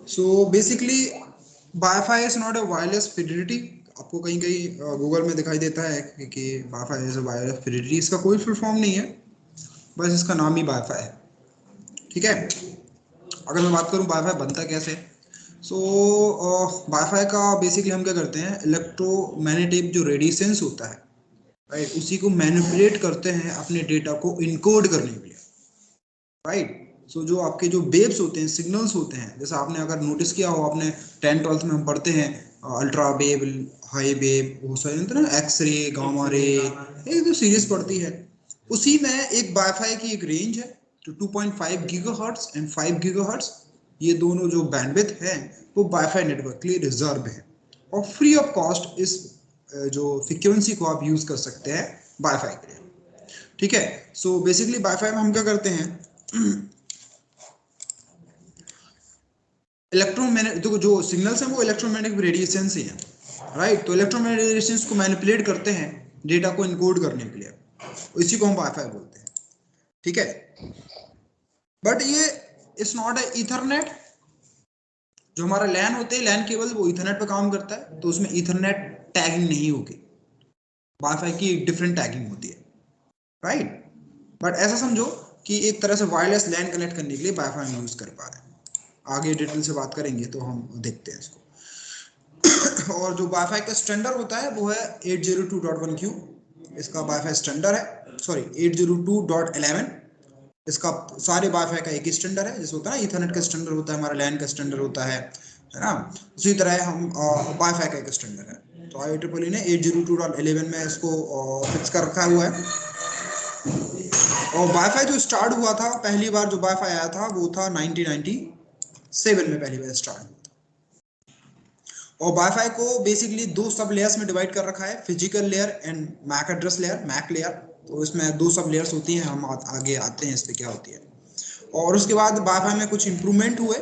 So basically wifi is not a wireless Fidelity. आपको कहीं कहीं गूगल में दिखाई देता है कि wifi is a wireless Fidelity. इसका कोई फुल फॉर्म नहीं है, बस इसका नाम ही वाईफाई है। ठीक है, अगर मैं बात करूं वाईफाई बनता कैसे, सो वाईफाई का बेसिकली हम क्या करते हैं, इलेक्ट्रोमैग्नेटिक जो रेडिएशंस होता है, राइट, उसी को मैनिपुलेट करते हैं अपने डेटा को इनकोड करने के लिए। राइट, सो जो आपके जो वेव्स होते हैं, सिग्नल्स होते हैं, जैसा आपने अगर नोटिस किया हो, आपने 10th 12th में हम पढ़ते हैं अल्ट्रा वेव, हाई वेव, वो सारे होते हैं ना, एक्सरे, गामा रे, एक जो सीरीज पड़ती है, उसी में एक वाईफाई की एक रेंज है जो 2.5 गीगाहर्ट्ज एंड 5 गीगाहर्ट्ज, ये दोनों जो बैंडविड्थ है वो वाईफाई नेटवर्क के लिए रिजर्व है, और फ्री ऑफ कॉस्ट इस जो फ्रीक्वेंसी को आप यूज कर सकते हैं वाईफाई के लिए। ठीक है, सो बेसिकली वाईफाई में हम क्या करते हैं, इलेक्ट्रोमैग्नेटिक, देखो जो सिग्नल्स हैं वो इलेक्ट्रोमैग्नेटिक रेडिएशन से हैं, राइट, तो इलेक्ट्रोमैग्नेटिक रेडिएशन को मैनिपुलेट करते हैं डेटा को इनकोड करने के लिए, इसी को हम वाईफाई बोलते हैं। ठीक है, बट ये इट्स नॉट ए ईथरनेट। जो हमारा लैन होते हैं, लैन केबल, वो ईथरनेट पे काम करता है, तो उसमें ईथरनेट टैगिंग नहीं होगी, वाईफाई की डिफरेंट टैगिंग होती है, राइट। बट ऐसा समझो कि एक तरह से वायरलेस लैन कनेक्ट करने के लिए वाईफाई हम यूज कर पा रहे हैं। आगे डिटेल से बात करेंगे तो हम देखते हैं इसको। और जो वाईफाई का स्टैंडर्ड होता है वो है 802.1q, इसका वाईफाई स्टैंडर्ड है, सॉरी 802.11। इसका सारे वाईफाई का एक ही स्टैंडर्ड है, जैसे होता है ना ईथरनेट का स्टैंडर्ड होता है, हमारा लैन का स्टैंडर्ड होता है ना, उसी तरह हम वाईफाई का एक स्टैंडर्ड है। तो IEEE ने 802.11 में इसको फिक्स कर रखा हुआ है। और वाईफाई जो स्टार्ट हुआ था, पहली बार जो वाईफाई आया था वो था 1997 में, पहली बार स्टार्ट हुआ था। और वाईफाई को बेसिकली दो सब लेयर्स में डिवाइड कर रखा है, physical layer and MAC address layer, MAC layer. तो इसमें दो सब लेयर्स होती हैं, हम आगे आते हैं इस पे क्या होती है। और उसके बाद वाईफाई में कुछ इंप्रूवमेंट हुए,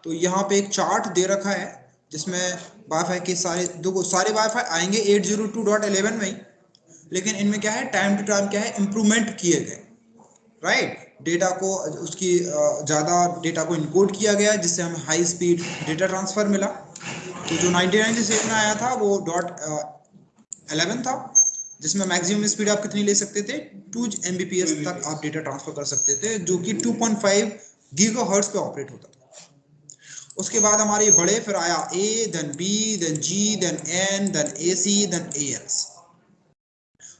तो यहाँ पे एक चार्ट दे रखा है जिसमें वाईफाई के सारे, देखो सारे वाईफाई आएंगे 802.11 में ही, लेकिन इनमें क्या है, टाइम टू टाइम क्या है, इंप्रूवमेंट किए गए, राइट। डेटा को उसकी ज़्यादा डेटा को इनकोड किया गया, जिससे हमें हाई स्पीड डेटा ट्रांसफ़र मिला। तो जो 1997 में आया था वो .11 था, जिसमें मैक्सिमम स्पीड आप कितनी ले सकते थे, 2 Mbps तक आप डेटा ट्रांसफर कर सकते थे, जो कि 2.5 गीगाहर्ट्ज पे ऑपरेट होता था। उसके बाद हमारे बड़े, फिर आया A, then B, then G, then N, then AC, then AX।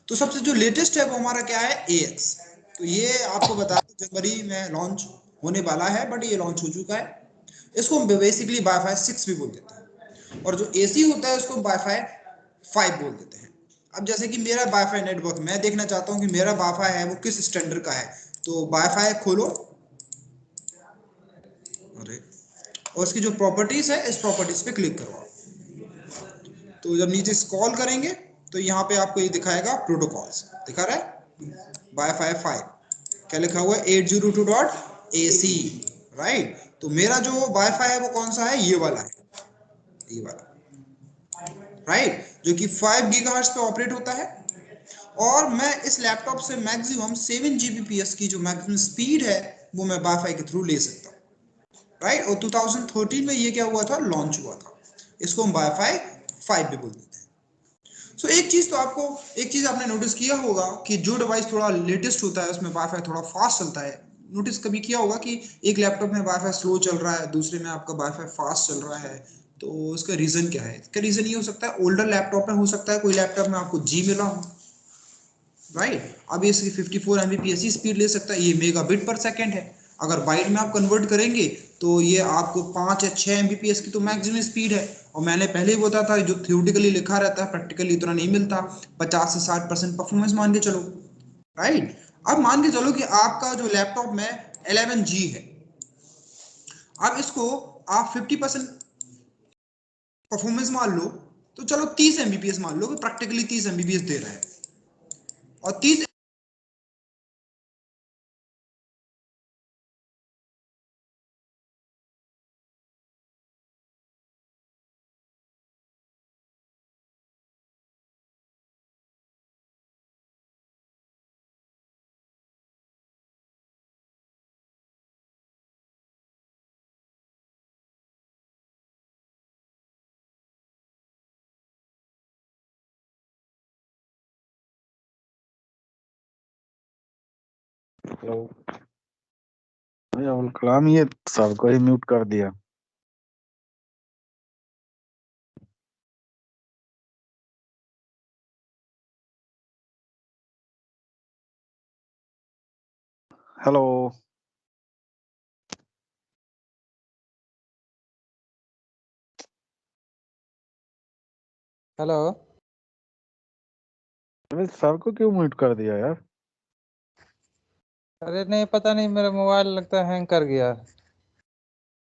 तो सबसे जो लेटेस्ट है वो हमारा क्या है, AX। तो ये आपको बता दें जनवरी में लॉन्च होने वाला है, बट ये लॉन्च हो चुका है। इसको हम बेसिकली वाईफाई 6 भी बोल देते हैं, और जो AC होता है उसको वाईफाई 5 बोल देते हैं। अब जैसे कि मेरा वाईफाई नेटवर्क, मैं देखना चाहता हूँ कि मेरा वाईफाई है वो किस स्टैंडर्ड का है, तो वाईफाई खोलो, अरे, और उसकी जो प्रॉपर्टीज है, इस प्रॉपर्टीज पे क्लिक करो। तो जब नीचे स्क्रॉल करेंगे तो यहाँ पे आपको ये दिखाएगा, प्रोटोकॉल्स दिखा रहा है, वाईफाई 5, क्या लिखा हुआ है, 802.AC, राइट। तो मेरा जो वाईफाई है वो कौन सा है, ये वाला है, ये वाला, राइट, जो कि 5 गीगाहर्ट्ज पे ऑपरेट होता है। और मैं इस लैपटॉप से मैक्सिमम 7 Gbps की जो मैक्सिमम स्पीड है वो मैं वाईफाई के थ्रू ले सकता हूँ, राइट। और 2013 में ये क्या हुआ था, लॉन्च हुआ था। इसको हम वाईफाई 5 भी बोल देते हैं। सो एक चीज तो आपको, एक चीज आपने नोटिस किया होगा कि जो डिवाइस थोड़ा लेटेस्ट होता है उसमें वाईफाई थोड़ा फास्ट चलता है। नोटिस कभी किया होगा कि एक लैपटॉप में वाईफाई स्लो चल रहा है, दूसरे में आपका वाईफाई फास्ट चल रहा है, तो उसका रीजन क्या है? इसका रीजन ये हो सकता है, ओल्डर लैपटॉप में हो सकता है, कोई लैपटॉप में आपको जी मिला हो, राइट। अब ये 54 Mbps की स्पीड ले सकता है, ये मेगाबिट पर सेकेंड है। अगर बाइट में आप कन्वर्ट करेंगे तो ये आपको 5 या 6 Mbps की तो मैक्सिमम स्पीड है। और मैंने पहले ही बताया था, जो थियोरेटिकली लिखा रहता है प्रैक्टिकली इतना नहीं मिलता, 50 से 60% परफॉर्मेंस मान के चलो, राइट। अब मान के चलो कि आपका जो लैपटॉप में 11G है, अब इसको आप 50% परफॉर्मेंस मान लो, तो चलो 30 Mbps मान लो कि प्रैक्टिकली 30 Mbps दे रहा है, और 30 हेलो। अबुल कलाम ये सबको ही म्यूट कर दिया। हेलो। हेलो। अरे सर को क्यों म्यूट कर दिया यार? अरे नहीं, पता नहीं, मेरा मोबाइल लगता है हैंग कर गया।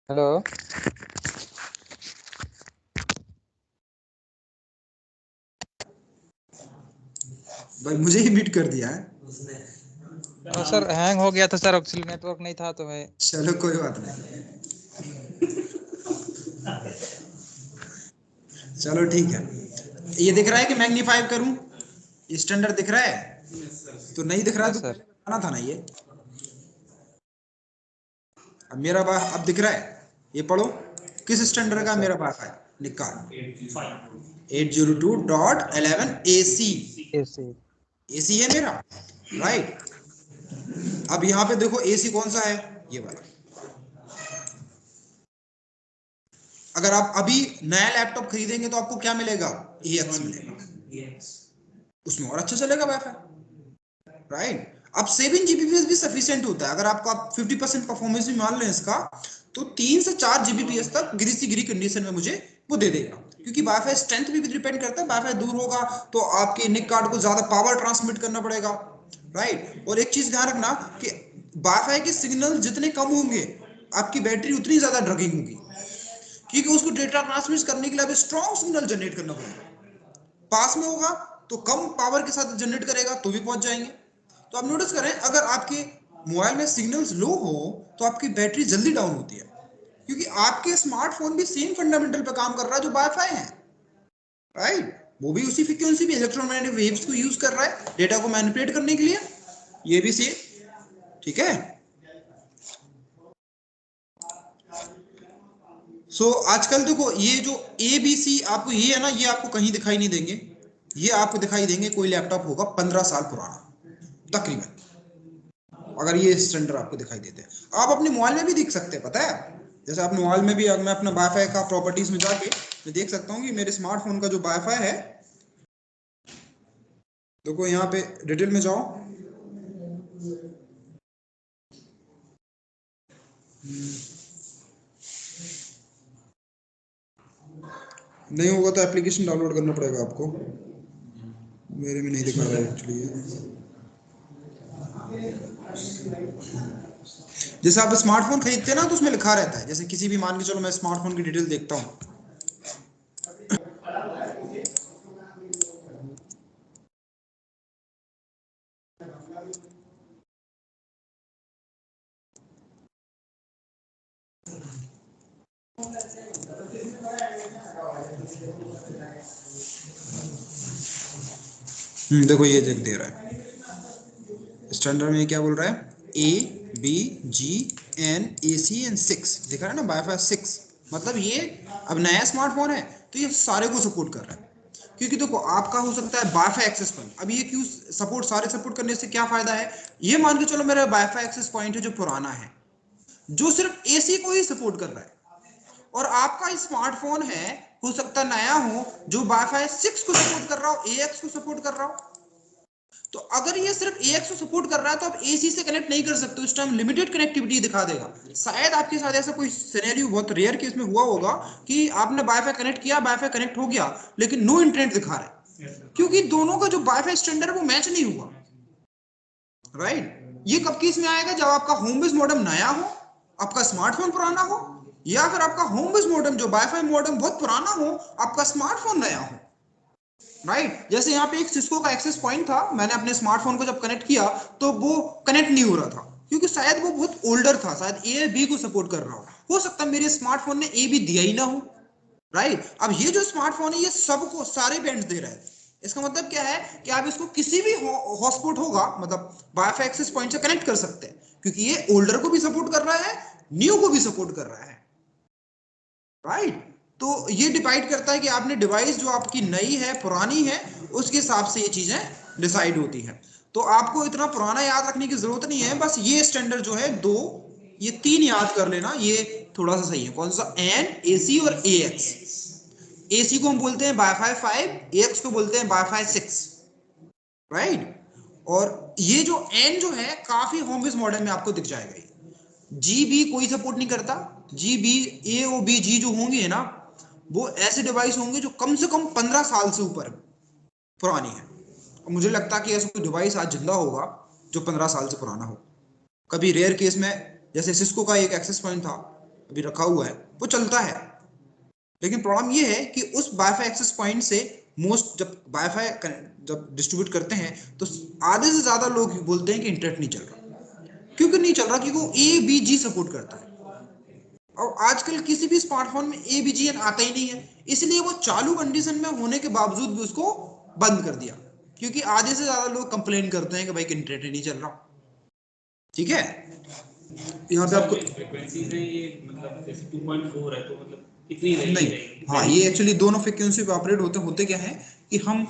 हेलो। भाई मुझे ही म्यूट कर दिया है। सर हैंग हो गया था सर, एक्चुअली नेटवर्क नहीं था तो मैं। चलो कोई बात नहीं, चलो ठीक है। ये दिख रहा है कि मैग्नीफाई करूं? ये स्टैंडर्ड दिख रहा है? तो नहीं दिख रहा है यस तो सर। आना था ना ये। अब मेरा बा अब दिख रहा है, ये पढ़ो किस स्टैंडर्ड का यस सर। मेरा पास है, निकाल 802.11ac। एसी। एसी है मेरा, राइट। अब यहाँ पे देखो एसी कौन सा है, ये वाला। अगर आप अभी नया लैपटॉप खरीदेंगे तो आपको क्या मिलेगा, EX मिलेगा, उसमें और अच्छा चलेगा वाईफाई, राइट। अब 7 Gbps भी सफिशिएंट होता है। अगर आपको आप 50% परफॉर्मेंस भी मान लें इसका, तो 3 से 4 Gbps तक गिरी सी गिरी कंडीशन में मुझे वो दे देगा, क्योंकि वाईफाई स्ट्रेंथ भी डिपेंड करता है। वाईफाई दूर होगा तो आपके निक कार्ड को ज्यादा पावर ट्रांसमिट करना पड़ेगा, राइट। और एक चीज ध्यान रखना कि वाईफाई के सिग्नल जितने कम होंगे आपकी बैटरी उतनी ज्यादा ड्रगिंग होगी, क्योंकि उसको डेटा ट्रांसमिट करने के लिए स्ट्रॉन्ग सिग्नल जनरेट करना पड़ेगा। पास में होगा तो कम पावर के साथ जनरेट करेगा तो भी पहुंच जाएंगे। तो आप नोटिस करें, अगर आपके मोबाइल में सिग्नल्स लो हो तो आपकी बैटरी जल्दी डाउन होती है, क्योंकि आपके स्मार्टफोन भी सेम फंडामेंटल पे काम कर रहा है जो वाईफाई है, राइट। वो भी उसी फ्रीक्वेंसी भी इलेक्ट्रोमैग्नेटिक वेव्स को यूज कर रहा है डेटा को मैनिपुलेट करने के लिए, ये भी सेम, ठीक है। सो आजकल देखो ये जो ABC आपको ये है ना, ये आपको कहीं दिखाई नहीं देंगे। ये आपको दिखाई देंगे कोई लैपटॉप होगा 15 साल पुराना तकरीबन, अगर ये स्टैंडर्ड आपको दिखाई देते हैं। आप अपने मोबाइल में भी देख सकते हैं, पता है। जैसे आप मोबाइल में भी, अगर मैं अपना वाईफाई का प्रॉपर्टीज में जाके मैं देख सकता हूँ कि मेरे स्मार्टफोन का जो वाईफाई है, देखो यहाँ पे डिटेल में जाओ, नहीं होगा तो एप्लीकेशन डाउनलोड करना पड़ेगा आपको। मेरे में नहीं दिखा रहा है एक्चुअली। जैसे आप स्मार्टफोन खरीदते हैं ना तो उसमें लिखा रहता है, जैसे किसी भी, मान के चलो मैं स्मार्टफोन की डिटेल देखता हूँ, देखो ये देख दे रहा है स्टैंडर्ड में, क्या बोल रहा है, ABGNAC&6 दिख रहा है ना, वाईफाई 6। मतलब ये अब नया स्मार्टफोन है तो ये सारे को सपोर्ट कर रहा है, क्योंकि देखो आपका हो सकता है वाईफाई एक्सेस पॉइंट, अब ये क्यों सपोर्ट, सारे सपोर्ट करने से क्या फायदा है, ये मान के चलो मेरा वाईफाई एक्सेस पॉइंट है जो पुराना है, जो सिर्फ AC को ही सपोर्ट कर रहा है, और आपका स्मार्टफोन है हो सकता है नया हो जो वाईफाई 6 को सपोर्ट कर रहा हो, AX को सपोर्ट कर रहा हो। तो अगर ये सिर्फ AX को सपोर्ट कर रहा है तो आप AC से कनेक्ट नहीं कर सकते, उस टाइम लिमिटेड कनेक्टिविटी दिखा देगा। शायद आपके साथ ऐसा कोई सिनेरियो बहुत रेयर केस में हुआ होगा कि आपने वाईफाई कनेक्ट किया, वाईफाई कनेक्ट हो गया लेकिन नो इंटरनेट दिखा रहा है, क्योंकि दोनों का जो वाईफाई स्टैंडर्ड वो मैच नहीं हुआ, राइट। ये कब केस में आएगा, जब आपका होम बेस मॉडेम नया हो, आपका स्मार्टफोन पुराना हो, या फिर आपका होम बेस मॉडेम जो वाईफाई मॉडेम बहुत पुराना हो, आपका स्मार्टफोन नया हो, राइट। जैसे यहाँ पे एक सिस्को का एक्सेस पॉइंट था, मैंने अपने स्मार्टफोन को जब कनेक्ट किया तो वो कनेक्ट नहीं हो रहा था, क्योंकि शायद वो बहुत ओल्डर था, शायद A B को सपोर्ट कर रहा हो सकता है मेरे स्मार्टफोन ने A B दिया ही ना हो, राइट। अब ये जो स्मार्टफोन है ये सबको सारे बैंड दे रहा है, इसका मतलब क्या है कि आप इसको किसी भी हॉटस्पॉट होगा, मतलब वाईफाई एक्सेस पॉइंट से कनेक्ट कर सकते हैं, क्योंकि ये ओल्डर को भी सपोर्ट कर रहा है, न्यू को भी सपोर्ट कर रहा है, राइट। तो ये डिसाइड करता है कि आपने डिवाइस जो आपकी नई है पुरानी है, उसके हिसाब से ये चीजें डिसाइड होती हैं। तो आपको इतना पुराना याद रखने की जरूरत नहीं है, बस ये स्टैंडर्ड जो है 2, ये 3 याद कर लेना, ये थोड़ा सा सही है। कौन सा? एन, एसी और एएक्स। एसी को हम बोलते हैं वाईफाई 5, एएक्स को बोलते हैं वाईफाई 6, राइट। और ये जो एन जो है काफी होम बेस मॉडल में आपको दिख जाएगा। जी बी कोई सपोर्ट नहीं करता। जी बी, ए ओ बी जी जो होंगे ना, वो ऐसे डिवाइस होंगे जो कम से कम 15 साल से ऊपर पुरानी है। और मुझे लगता है कि ऐसा कोई डिवाइस आज जिंदा होगा जो 15 साल से पुराना हो। कभी रेयर केस में, जैसे सिस्को का एक एक्सेस पॉइंट था अभी रखा हुआ है, वो चलता है। लेकिन प्रॉब्लम ये है कि उस वाईफाई एक्सेस पॉइंट से मोस्ट, जब वाईफाई जब डिस्ट्रीब्यूट करते हैं तो आधे से ज्यादा लोग बोलते हैं कि इंटरनेट नहीं चल रहा। क्योंकि नहीं चल रहा? क्योंकि वो ए बी जी सपोर्ट करता है। और आजकल किसी भी स्मार्टफोन में ए बी जी एन आता ही नहीं है, इसलिए वो चालू कंडीशन में होने के बावजूद भी उसको बंद कर दिया, क्योंकि आधे से ज्यादा लोग कंप्लेन करते हैं कि भाई इंटरनेट नहीं चल रहा। ठीक है, यहाँ पे आपको फ्रीक्वेंसी से ये मतलब जैसे 2.4 है तो मतलब कितनी रहेगी? नहीं, हाँ, ये एक्चुअली दोनों फ्रीक्वेंसी पे ऑपरेट होते क्या है कि हम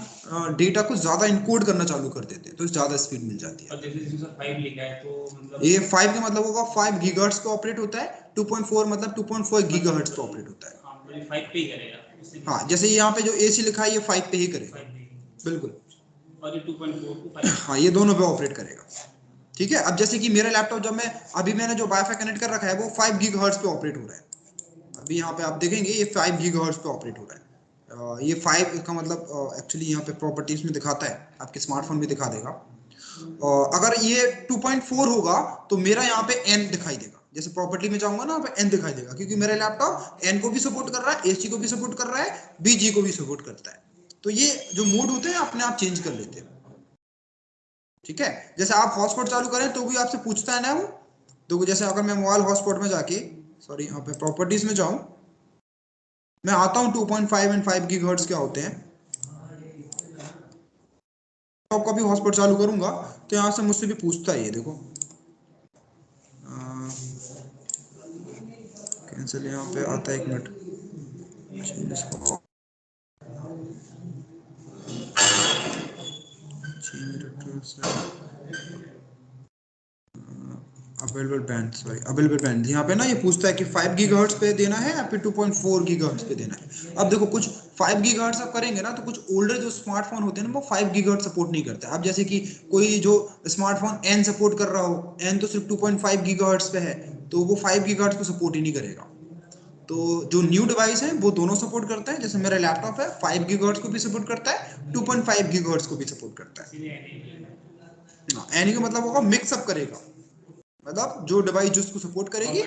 डेटा को ज्यादा इनकोड करना चालू कर देते हैं तो ज्यादा स्पीड मिल जाती है। और जैसे इसमें 5 लिखा है तो मतलब ये 5 का मतलब होगा 5 गीगाहर्ट्ज पे ऑपरेट होता है, 2.4 मतलब 2.4 गीगाहर्ट्ज पे ऑपरेट होता है। हाँ, मतलब 5 पे ही करेगा। हाँ, जैसे यहाँ पे जो एसी लिखा है ये 5 पे ही करेगा, 5 पे। बिल्कुल। और ये 2.4 टू 5। हाँ, ये दोनों पे ऑपरेट करेगा। ठीक है, अब जैसे कि मेरा लैपटॉप, जब मैंने जो वाईफाई कनेक्ट कर रखा है वो 5 गीगाहर्ट्ज पे ऑपरेट हो रहा है। अभी यहाँ पे आप देखेंगे ये 5 गीगाहर्ट्ज पे ऑपरेट हो रहा है। ये 5 का मतलब एक्चुअली यहाँ पे प्रॉपर्टीज में दिखाता है, आपके स्मार्टफोन में दिखा देगा। अगर ये 2.4 होगा तो मेरा यहाँ पे n दिखाई देगा। जैसे प्रॉपर्टी में जाऊंगा ना, यहाँ पे n दिखाई देगा, क्योंकि मेरा लैपटॉप n को भी सपोर्ट कर रहा है, AC को भी सपोर्ट कर रहा है, BG को भी सपोर्ट करता है। तो ये जो मोड होते हैं अपने आप चेंज कर लेते हैं। ठीक है, जैसे आप हॉटस्पॉट चालू करें तो भी आपसे पूछता है ना वो। तो जैसे अगर मैं मोबाइल हॉटस्पॉट में जाके, सॉरी, यहाँ पे प्रॉपर्टीज में जाऊं, मैं आता हूँ 2.5 एंड 5 गीगाहर्ट्ज क्या होते हैं, का भी हॉटस्पॉट चालू करूंगा तो यहाँ से मुझसे भी पूछता है। ये देखो, कैंसिल यहाँ पे आता है, 1 minute. Available band, sorry, available band, यहाँ पे ना ये पूछता है कि 5 गीगाहर्ट्ज पे देना है या फिर 2.4 गीगाहर्ट्ज पे देना है। अब देखो, कुछ 5 गीगाहर्ट्ज आप करेंगे ना तो कुछ ओल्डर जो स्मार्टफोन होते हैं ना वो 5 गीगाहर्ट्ज सपोर्ट नहीं करते। अब जैसे कि कोई जो स्मार्टफोन एन सपोर्ट कर रहा हो, एन तो सिर्फ 2.5 गीगाहर्ट्ज पे है, तो वो 5 गीगाहर्ट्ज को सपोर्ट ही नहीं करेगा। तो जो न्यू डिवाइस है वो दोनों सपोर्ट करता है। जैसे मेरा लैपटॉप है, 5 गीगाहर्ट्ज को भी सपोर्ट करता है, 2.5 गीगाहर्ट्ज को भी सपोर्ट करता है। एनी का मतलब होगा मिक्सअप करेगा, मतलब जो डिवाइस जो उसको सपोर्ट करेगी।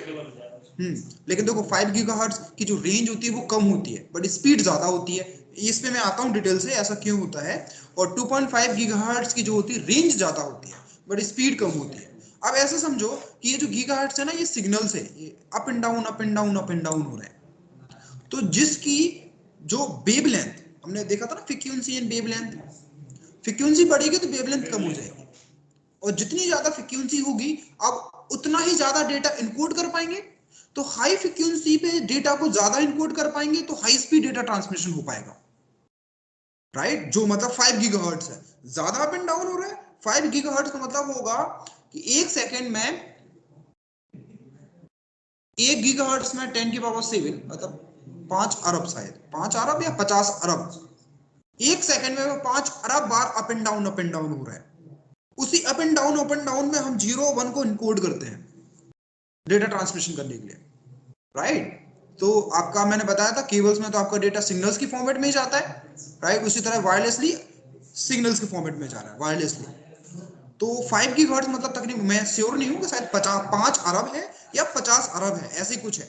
लेकिन देखो 5 गीगाहर्ट्ज की जो रेंज होती है वो कम होती है, बट स्पीड ज्यादा होती है। इस पे मैं आता हूँ डिटेल से, ऐसा क्यों होता है। और 2.5 गीगाहर्ट्ज की जो होती है रेंज ज्यादा होती है, बट स्पीड कम होती है। अब ऐसा समझो कि ये जो गीगाहर्ट्ज है ना, ये सिग्नल्स है, ये up and down up and down up and down हो रहे हैं। तो जिसकी जो वेवलेंथ, हमने देखा था ना, फ्रीक्वेंसी एंड वेवलेंथ, फ्रीक्वेंसी बढ़ेगी तो वेवलेंथ कम हो जाएगी, और जितनी ज्यादा फ्रीक्वेंसी होगी अब उतना ही ज्यादा डेटा इनकोड कर पाएंगे। तो हाई फ्रीक्वेंसी पे डेटा को ज्यादा इनकोड कर पाएंगे तो हाई स्पीड डेटा ट्रांसमिशन हो पाएगा, राइट। जो मतलब 5 गीगाहर्ट्ज है, ज्यादा अप एंड डाउन हो रहा है। 5 गीगाहर्ट्ज का मतलब होगा कि 1 सेकेंड में 1 गीगाहर्ट्ज में 10 की पावर 7, मतलब 5 अरब, शायद 5 अरब या 50 अरब, 1 सेकेंड में 5 अरब बार अप एंड डाउन हो रहा है। उसी अप एंड डाउन में हम 0-1 को इनकोड करते हैं डेटा ट्रांसमिशन करने के लिए, राइट। तो आपका मैंने बताया था केबल्स में तो आपका डेटा सिग्नल्स की फॉर्मेट में ही जाता है, राइट। उसी तरह वायरलेसली सिग्नल्स के फॉर्मेट में जा रहा है वायरलेसली। तो 5 गीगाहर्ट्ज मतलब तकरीबन, मैं श्योर नहीं हूँ कि शायद 5 अरब है या 50 अरब है, ऐसे कुछ है।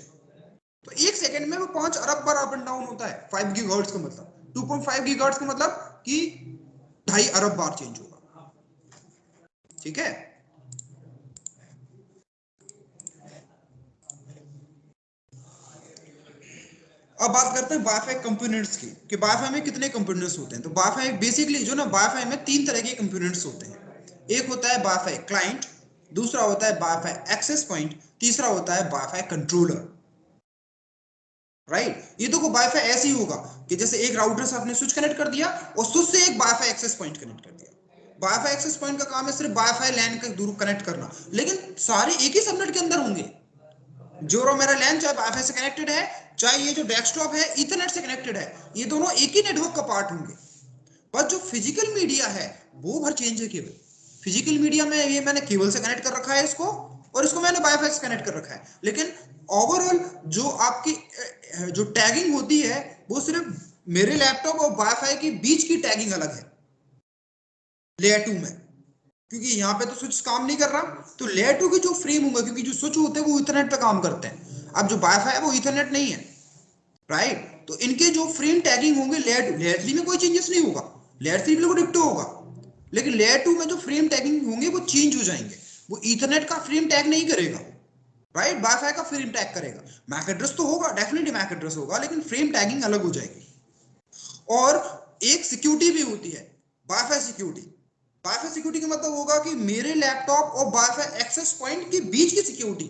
तो 1 सेकेंड में वो 5 अरब बार अप एंड डाउन होता है 5 गीगाहर्ट्ज का मतलब। 2.5 गीगाहर्ट्ज का मतलब कि 2.5 अरब बार चेंज होगा। ठीक है, अब बात करते हैं वाईफाई कंपोनेंट्स की, कि वाईफाई में कितने कंपोनेंट्स होते हैं। तो वाईफाई बेसिकली जो ना, वाईफाई में 3 तरह के कंपोनेंट्स होते हैं। एक होता है वाईफाई क्लाइंट, दूसरा होता है वाईफाई एक्सेस पॉइंट, तीसरा होता है वाईफाई कंट्रोलर, राइट। ये तो वाईफाई ऐसे ही होगा कि जैसे एक राउटर से आपने स्विच कनेक्ट कर दिया और स्विच से एक वाईफाई एक्सेस पॉइंट कनेक्ट कर दिया। वाईफाई एक्सेस पॉइंट का काम है सिर्फ वाईफाई लैन के दूर कनेक्ट करना, लेकिन सारे एक ही सबनेट के अंदर होंगे। जो मेरा लैन चाहे वाईफाई से कनेक्टेड है, चाहे ये जो डेस्कटॉप है ईथरनेट से कनेक्टेड है, ये दोनों एक ही नेटवर्क का पार्ट होंगे। बस जो फिजिकल मीडिया है वो भर चेंज है। केवल फिजिकल मीडिया में ये मैंने केबल से कनेक्ट कर रखा है इसको, और इसको मैंने वाईफाई से कनेक्ट कर रखा है, लेकिन ओवरऑल जो आपकी जो टैगिंग होती है वो सिर्फ मेरे लैपटॉप और वाईफाई के बीच की टैगिंग अलग है लेयर 2 में, क्योंकि यहाँ पे तो स्विच काम नहीं कर रहा। तो लेयर 2 के जो फ्रेम होंगे, क्योंकि जो स्विच होते हैं वो ईथरनेट पे काम करते हैं, अब जो वाईफाई है वो ईथरनेट नहीं है, राइट। तो इनके जो फ्रेम टैगिंग होंगे लेयर 3 में कोई चेंजेस नहीं होगा, लेयर 3 बिल्कुल डिक्टो होगा, लेकिन लेयर 2 में जो फ्रेम टैगिंग होंगे वो चेंज हो जाएंगे। वो ईथरनेट का फ्रेम टैग नहीं करेगा, राइट, वाईफाई का फ्रेम टैग करेगा। मैक एड्रेस तो होगा, डेफिनेटली मैक एड्रेस होगा, लेकिन फ्रेम टैगिंग अलग हो जाएगी। और एक सिक्योरिटी भी होती है, वाईफाई सिक्योरिटी। वाईफाई सिक्योरिटी का मतलब होगा कि मेरे लैपटॉप और वाईफाई एक्सेस पॉइंट के बीच की सिक्योरिटी,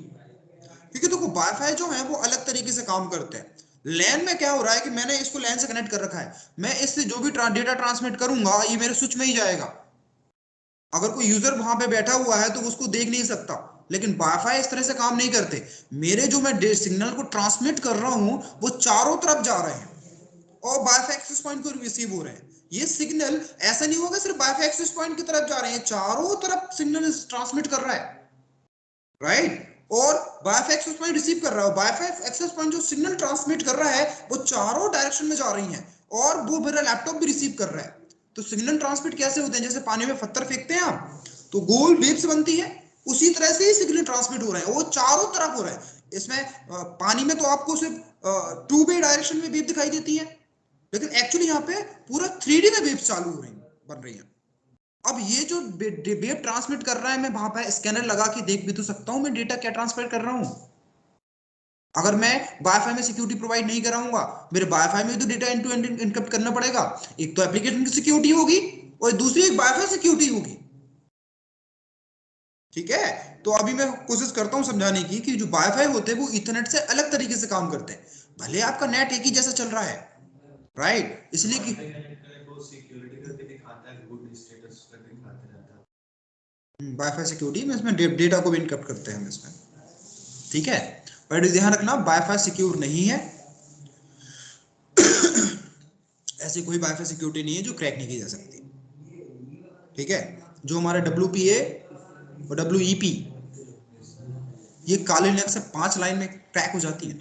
क्योंकि देखो वाईफाई जो है वो अलग तरीके से काम करते हैं। लैन में क्या हो रहा है कि मैंने इसको लैन से कनेक्ट कर रखा है, मैं इससे जो भी डेटा ट्रांसमिट करूंगा ये मेरे स्विच में ही जाएगा। अगर कोई यूजर वहां पे बैठा हुआ है तो उसको देख नहीं सकता, लेकिन वाईफाई इस तरह से काम नहीं करते। मेरे जो मैं सिग्नल को ट्रांसमिट कर रहा हूं वो चारों तरफ जा रहे हैं और वाईफाई एक्सेस पॉइंट को रिसीव हो रहे हैं। ये सिग्नल ऐसा नहीं होगा सिर्फ वाईफाई एक्सेस पॉइंट की तरफ जा रहे हैं, चारों तरफ सिग्नल ट्रांसमिट कर रहा है, राइट। और वाईफाई एक्सेस पॉइंट रिसीव कर रहा है, वाईफाई एक्सेस पॉइंट जो सिग्नल ट्रांसमिट कर रहा है वो चारों डायरेक्शन में जा रही है, और वो मेरा लैपटॉप भी रिसीव कर रहा है। तो सिग्नल ट्रांसमिट कैसे होते हैं, जैसे पानी में पत्थर फेंकते हैं आप तो गोल वेव्स बनती है, उसी तरह से ही सिग्नल ट्रांसमिट हो रहे हैं, वो चारों तरफ हो रहे हैं। इसमें पानी में तो आपको सिर्फ 2 वे डायरेक्शन में वेव दिखाई देती है, लेकिन एक्चुअली यहाँ पे पूरा 3D में वेव्स चालू हो रही बन रही है। अब ये जो वेव ट्रांसमिट कर रहा है, मैं वहां पर स्कैनर लगा के देख भी तो सकता हूं मैं डेटा क्या ट्रांसफर कर रहा हूं। अगर मैं वाईफाई में सिक्योरिटी प्रोवाइड नहीं कराऊंगा, मेरे वाईफाई में तो data end to end encrypt करना पड़ेगा। एक तो एप्लीकेशन की सिक्योरिटी होगी और दूसरी एक वाईफाई सिक्योरिटी होगी, ठीक है। तो अभी मैं कोशिश करता हूं समझाने की कि जो वाईफाई होते हैं वो ईथरनेट से अलग तरीके से काम करते हैं, भले आपका नेट एक ही जैसा चल रहा है, राइट। इसलिए कि वाईफाई सिक्योरिटी में इसमें डेटा को भी इनकप्ट करते हैं हम इसमें, ठीक है। पर ध्यान रखना वाईफाई सिक्योर नहीं है, ऐसी कोई वाईफाई सिक्योरिटी नहीं है जो क्रैक नहीं की जा सकती, ठीक है। जो हमारा WPA और WEP ये काले लिंक से 5 लाइन में क्रैक हो जाती है।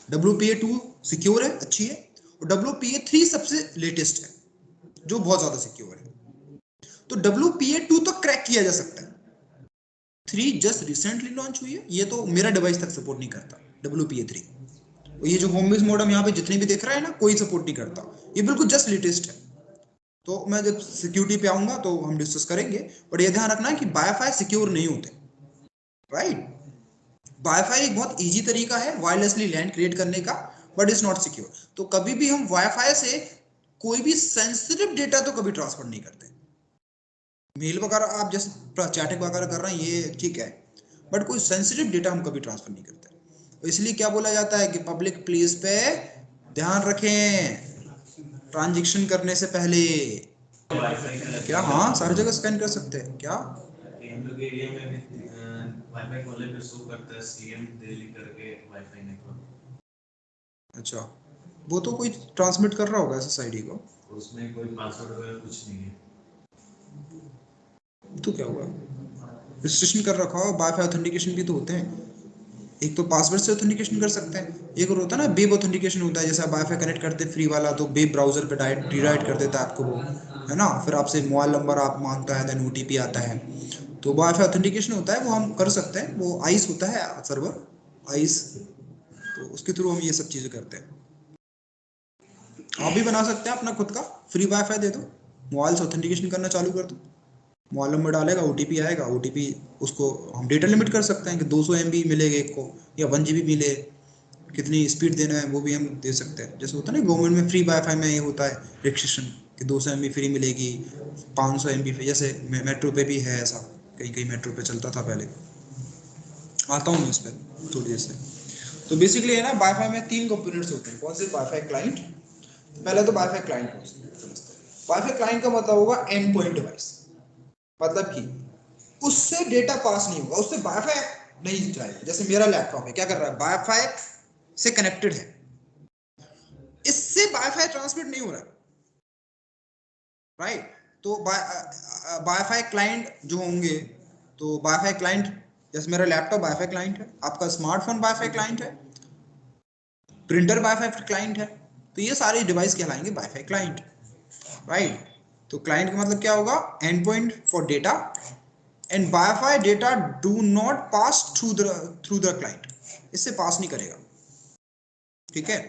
WPA2 सिक्योर है, अच्छी है, और WPA3 सबसे लेटेस्ट है जो बहुत ज्यादा सिक्योर है। तो WPA2 तो क्रैक किया जा सकता है, 3 जस्ट रिसेंटली लॉन्च हुई है, ये तो मेरा डिवाइस तक सपोर्ट नहीं करता WPA3। ये जो होम बेस मॉडेम यहाँ पे जितने भी दिख रहा है ना, कोई सपोर्ट नहीं करता, ये बिल्कुल जस्ट लेटेस्ट है। तो मैं जब सिक्योरिटी पे आऊंगा तो हम डिस्कस करेंगे, बट ये ध्यान रखना कि वाईफाई सिक्योर नहीं होते, राइट। वाईफाई एक बहुत इजी तरीका है वायरलेसली लैन क्रिएट करने का, बट इज नॉट सिक्योर। तो कभी भी हम वाईफाई से कोई भी सेंसिटिव डेटा तो कभी ट्रांसफर नहीं करते। मेल वगैरह आप जैसे चैटिंग वगैरह कर रहे हैं ये ठीक है, बट कोई सेंसिटिव डेटा हम कभी ट्रांसफर नहीं करते। इसलिए क्या बोला जाता है कि पब्लिक प्लेस पे ध्यान रखें ट्रांजैक्शन करने से पहले। क्या हाँ, सारी जगह स्कैन कर सकते हैं क्या? हम लोग एरिया में भी वाईफाई खोले पे शो करता है सीएम दिल्ली करके वाईफाई नेटवर्क। अच्छा, वो तो कोई ट्रांसमिट कर रहा होगा SSID को, उसमें कोई पासवर्ड वगैरह कुछ नहीं है। तो क्या हुआ, रजिस्ट्रेशन कर रखा हो, वाईफाई ऑथेंटिकेशन भी तो होते हैं। एक तो पासवर्ड से ऑथेंटिकेशन कर सकते हैं, एक और होता है ना वेब ऑथेंटिकेशन होता है, जैसे आप वाईफाई कनेक्ट करते हैं फ्री वाला तो वेब ब्राउजर पे रिडायरेक्ट कर देता है आपको वो, है ना। फिर आपसे मोबाइल नंबर आप मांगता है, देन OTP आता है, तो वाईफाई ऑथेंटिकेशन होता है, वो हम कर सकते हैं। वो आइस होता है सर्वर, आइस, तो उसके थ्रू हम ये सब चीज़ें करते हैं। आप भी बना सकते हैं अपना खुद का फ्री वाईफाई, दे दो, मोबाइल से ऑथेंटिकेशन करना चालू कर दो, मोबाइल नंबर डालेगा, OTP आएगा, OTP उसको हम डेटा लिमिट कर सकते हैं कि 200 MB मिलेगा एक को, या 1 GB मिले, कितनी स्पीड देना है वो भी हम दे सकते हैं। जैसे होता है ना गवर्नमेंट में फ्री वाईफाई में ये होता है रिस्ट्रिक्शन कि 200 MB फ्री मिलेगी, 500 MB फ्री, जैसे मेट्रो पे भी है ऐसा, कहीं कहीं मेट्रो पे चलता था पहले। आता हूँ मैं इस पर थोड़ी देर से। तो बेसिकली है ना, वाईफाई में 3 कंपोनेंट्स होते हैं। कौन से? वाईफाई क्लाइंट, पहले तो वाईफाई क्लाइंट समझते हैं। वाईफाई क्लाइंट का मतलब होगा एंड पॉइंट डिवाइस, मतलब कि उससे डेटा पास नहीं होगा, उससे वाईफाई नहीं जाएगा। जैसे मेरा लैपटॉप है, क्या कर रहा है, वाईफाई से कनेक्टेड है, इससे वाईफाई ट्रांसमिट नहीं हो रहा, राइट। तो वाईफाई क्लाइंट जो होंगे, तो वाईफाई क्लाइंट, जैसे मेरा लैपटॉप वाईफाई क्लाइंट है, आपका स्मार्टफोन वाईफाई क्लाइंट है, प्रिंटर वाईफाई क्लाइंट है, तो ये सारे डिवाइस कहलाएंगे वाईफाई क्लाइंट, राइट। तो क्लाइंट का मतलब क्या होगा, and point for data, and wifi data do not pass through the client, इससे पास नहीं करेगा, ठीक है।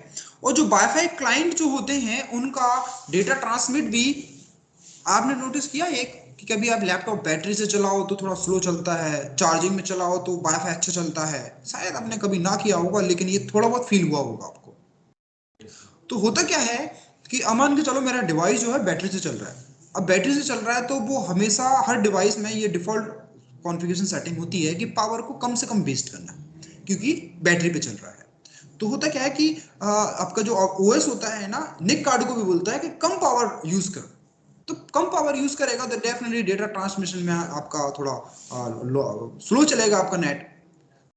और जो वाईफाई क्लाइंट जो होते हैं उनका डेटा ट्रांसमिट भी आपने नोटिस किया एक, कि कभी आप लैपटॉप बैटरी से चलाओ तो थोड़ा स्लो चलता है, चार्जिंग में चलाओ तो वाईफाई अच्छा चलता है, शायद आपने कभी ना किया होगा लेकिन ये थोड़ा बहुत फील हुआ होगा आपको। तो होता क्या है कि अमान के चलो मेरा डिवाइस जो है बैटरी से चल रहा है, अब बैटरी से चल रहा है तो वो हमेशा हर डिवाइस में ये डिफॉल्ट कॉन्फ़िगरेशन सेटिंग होती है कि पावर को कम से कम वेस्ट करना, क्योंकि बैटरी पे चल रहा है। तो होता क्या है कि आपका जो ओएस होता है ना, निक कार्ड को भी बोलता है कि कम पावर यूज कर, तो कम पावर यूज करेगा तो डेफिनेटली डेटा ट्रांसमिशन में आपका थोड़ा स्लो चलेगा आपका नेट।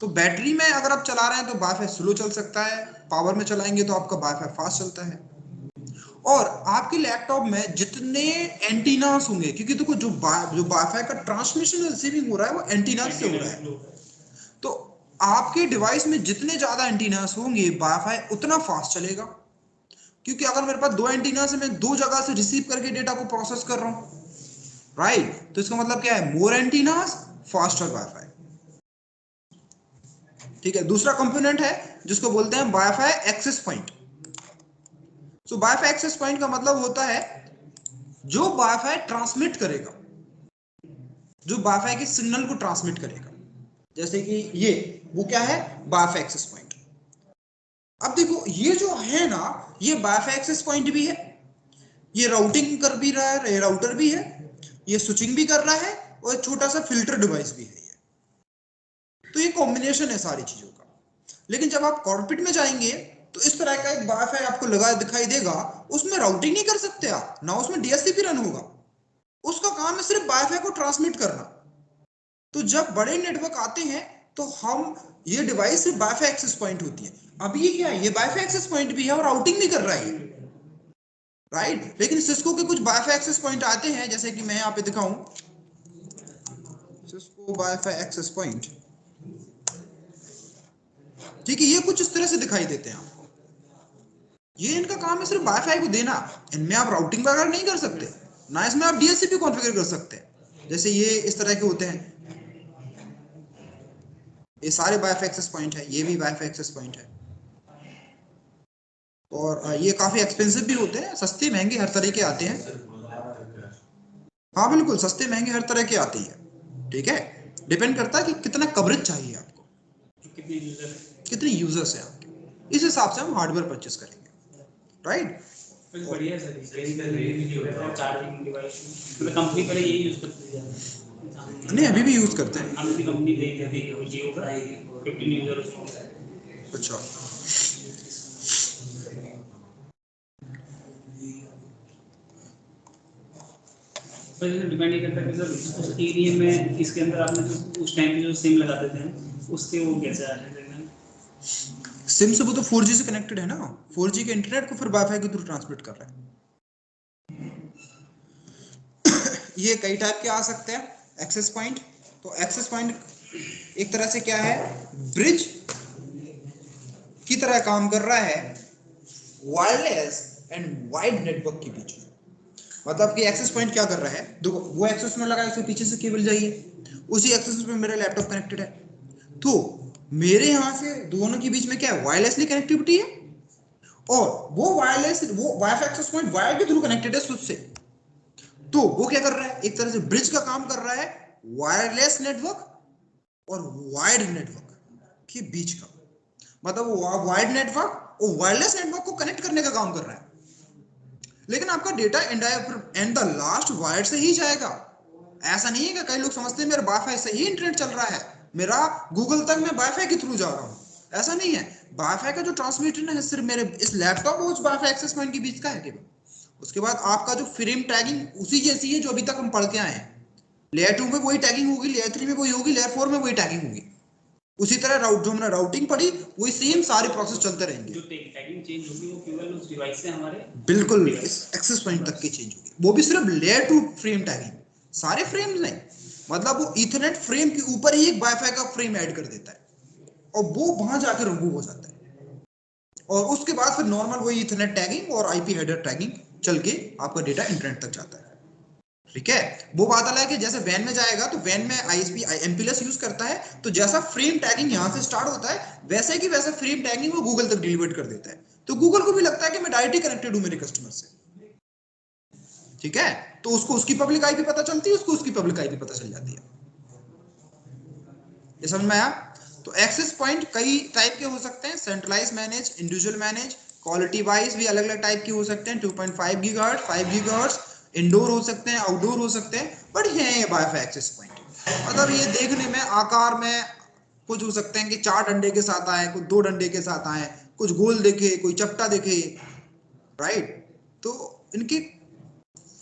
तो बैटरी में अगर आप चला रहे हैं तो वाईफाई स्लो चल सकता है, पावर में चलाएंगे तो आपका वाईफाई फास्ट चलता है। और आपके लैपटॉप में जितने एंटीनास होंगे, क्योंकि देखो जो वाईफाई का ट्रांसमिशन रिसीविंग हो रहा है वो एंटीनास से हो रहा है, तो आपके डिवाइस में जितने ज्यादा एंटीनास होंगे वाईफाई उतना फास्ट चलेगा, क्योंकि अगर मेरे पास दो एंटीना से मैं दो जगह से रिसीव करके डेटा को प्रोसेस कर रहा हूं, राइट। तो इसका मतलब क्या है, मोर एंटीनास फास्टर वाईफाई, ठीक है। दूसरा कंपोनेंट है जिसको बोलते हैं वाईफाई एक्सेस पॉइंट। सो वाईफाई एक्सेस पॉइंट का मतलब होता है जो वाईफाई ट्रांसमिट करेगा, जो वाईफाई के सिग्नल को ट्रांसमिट करेगा, जैसे कि ये वो क्या है, वाईफाई एक्सेस पॉइंट। अब देखो ये जो है ना, ये वाईफाई एक्सेस पॉइंट भी है, ये राउटिंग कर भी रहा है, ये राउटर भी है, ये स्विचिंग भी कर रहा है, और छोटा सा फिल्टर डिवाइस भी है ये। तो ये कॉम्बिनेशन है सारी चीजों का। लेकिन जब आप कॉर्पोरेट में जाएंगे तो इस तरह का एक वाईफाई आपको लगा दिखाई देगा, उसमें राउटिंग नहीं कर सकते आप ना, उसमें डीएससीपी रन होगा, उसका काम है सिर्फ वाईफाई को ट्रांसमिट करना। तो जब बड़े नेटवर्क आते हैं तो हम ये डिवाइस सिर्फ वाईफाई एक्सेस पॉइंट होती है। अब ये क्या है, ये वाईफाई एक्सेस पॉइंट भी है और राउटिंग भी कर रहा है, राइट। लेकिन सिस्को के कुछ वाईफाई एक्सेस पॉइंट आते हैं, जैसे कि मैं यहाँ पे दिखाऊं, सिस्को वाईफाई एक्सेस पॉइंट, ठीक है, ये कुछ इस तरह से दिखाई देते हैं आपको। ये इनका काम है सिर्फ वाईफाई को देना, इनमें आप राउटिंग वगैरह नहीं कर सकते, ना इसमें आप डीएचसीपी कॉन्फ़िगर कर सकते हैं। जैसे ये इस तरह के होते हैं, ये सारे वाईफाई एक्सेस पॉइंट है, ये भी वाईफाई एक्सेस पॉइंट है। और ये काफी एक्सपेंसिव भी होते हैं, सस्ते महंगे हर तरह के आते हैं। हाँ बिल्कुल, सस्ते महंगे हर तरह के आते हैं, ठीक है। डिपेंड करता है कि कितना कवरेज चाहिए आपको, कितने यूजर्स हैं आपके, इस हिसाब से हम हार्डवेयर परचेस करेंगे, राइट। बढ़िया सर, चार्जिंग डिवाइस मतलब कंपनी पहले यही यूज करती है। नहीं अभी भी यूज करते हैं। हम भी कंपनी देख रही थी जियो का 15 यूजर उसमें। अच्छा, पर ये डिपेंड नहीं करता कि सर उस एरिया में इसके अंदर आपने जो उस टाइम पे जो सिम लगाते थे उसके वो कैसे आ रहे थे। सिम से वो तो 4G से कनेक्टेड है ना, 4G के इंटरनेट को फिर वाईफाई के थ्रू ट्रांसमिट कर रहा है। ये कई टाइप के आ सकते हैं एक्सेस पॉइंट। तो एक्सेस पॉइंट एक तरह से क्या है, ब्रिज की तरह काम कर रहा है वायरलेस एंड वाइड नेटवर्क के बीच में। मतलब कि एक्सेस पॉइंट क्या कर रहा है, देखो वो एक्सेस में लगा है, उसके पीछे से केबल जाइए, उसी एक्सेस में मेरा लैपटॉप कनेक्टेड है, तो मेरे यहां से दोनों के बीच में क्या है, वायरलेसली कनेक्टिविटी है, और वो वायरलेस, वो वाईफाई एक्सेस पॉइंट वायर के थ्रू कनेक्टेड है स्विच से। तो वो क्या कर रहा है, एक तरह से ब्रिज का काम कर रहा है वायरलेस नेटवर्क और वायर्ड नेटवर्क के बीच का। मतलब वो वायर्ड नेटवर्क और वायरलेस नेटवर्क को कनेक्ट करने का काम कर रहा है, लेकिन आपका data and the last wire से ही जाएगा। ऐसा नहीं है कि कई लोग समझते हैं मेरा वाईफाई से ही इंटरनेट चल रहा है, मेरा गूगल तक मैं वाईफाई के थ्रू जा रहा हूँ, ऐसा नहीं है। वाईफाई का जो ट्रांसमीटर है सिर्फ मेरे इस लैपटॉप और उस वाईफाई एक्सेस पॉइंट के बीच का है केवल, उसके बाद आपका जो फ्रेम टैगिंग उसी जैसी है जो अभी तक हम पढ़ के आए हैं। लेयर 2 में वही टैगिंग होगी, लेयर 3 में वही होगी, लेयर 4 में वही टैगिंग होगी। उसी तरह जो हमने राउटिंग पढ़ी वही सेम सारे प्रोसेस चलते रहेंगे। जो टैगिंग चेंज होगी वो केवल उस डिवाइस से हमारे बिल्कुल इस एक्सेस पॉइंट तक की चेंज होगी, वो भी सिर्फ लेयर 2 फ्रेम टैगिंग, सारे फ्रेम्स नहीं। मतलब वो ईथरनेट फ्रेम के ऊपर ही एक वाईफाई का फ्रेम ऐड कर देता है और वो वहां जाकर रिमूव हो जाता है, और उसके बाद फिर नॉर्मल वही ईथरनेट टैगिंग और आईपी हेडर टैगिंग चल के आपका डेटा इंटरनेट तक जाता है। ठीक है, वो बात अलग है कि जैसे वैन में जाएगा तो वैन में आईएसपी एमपीएलएस यूज करता है, तो जैसा फ्रेम टैगिंग यहां से स्टार्ट होता है वैसे की वैसा फ्रेम टैगिंग वो गूगल तक डिलीवर कर देता है, तो गूगल को भी लगता है कि मैं डायरेक्टली कनेक्टेड हूं मेरे कस्टमर से। ठीक है, तो उसको उसकी पब्लिक आईपी पता चलती है, उसको उसकी पब्लिक आईपी पता चल जाती है। ये समझ में आया? तो एक्सेस पॉइंट कई टाइप के हो सकते हैं, centralise manage, individual manage, quality wise भी अलग अलग टाइप के हो सकते हैं। 2.5 गीगाहर्ट्ज, 5 गीगाहर्ट्ज, इंडोर हो सकते हैं, आउटडोर हो सकते हैं, बट ये है वाईफाई एक्सेस पॉइंट। मतलब ये देखने में आकार में कुछ हो सकते हैं कि 4 डंडे के साथ आए, कुछ 2 डंडे के साथ आए, कुछ गोल देखे, कोई चपटा देखे, राइट? तो इनके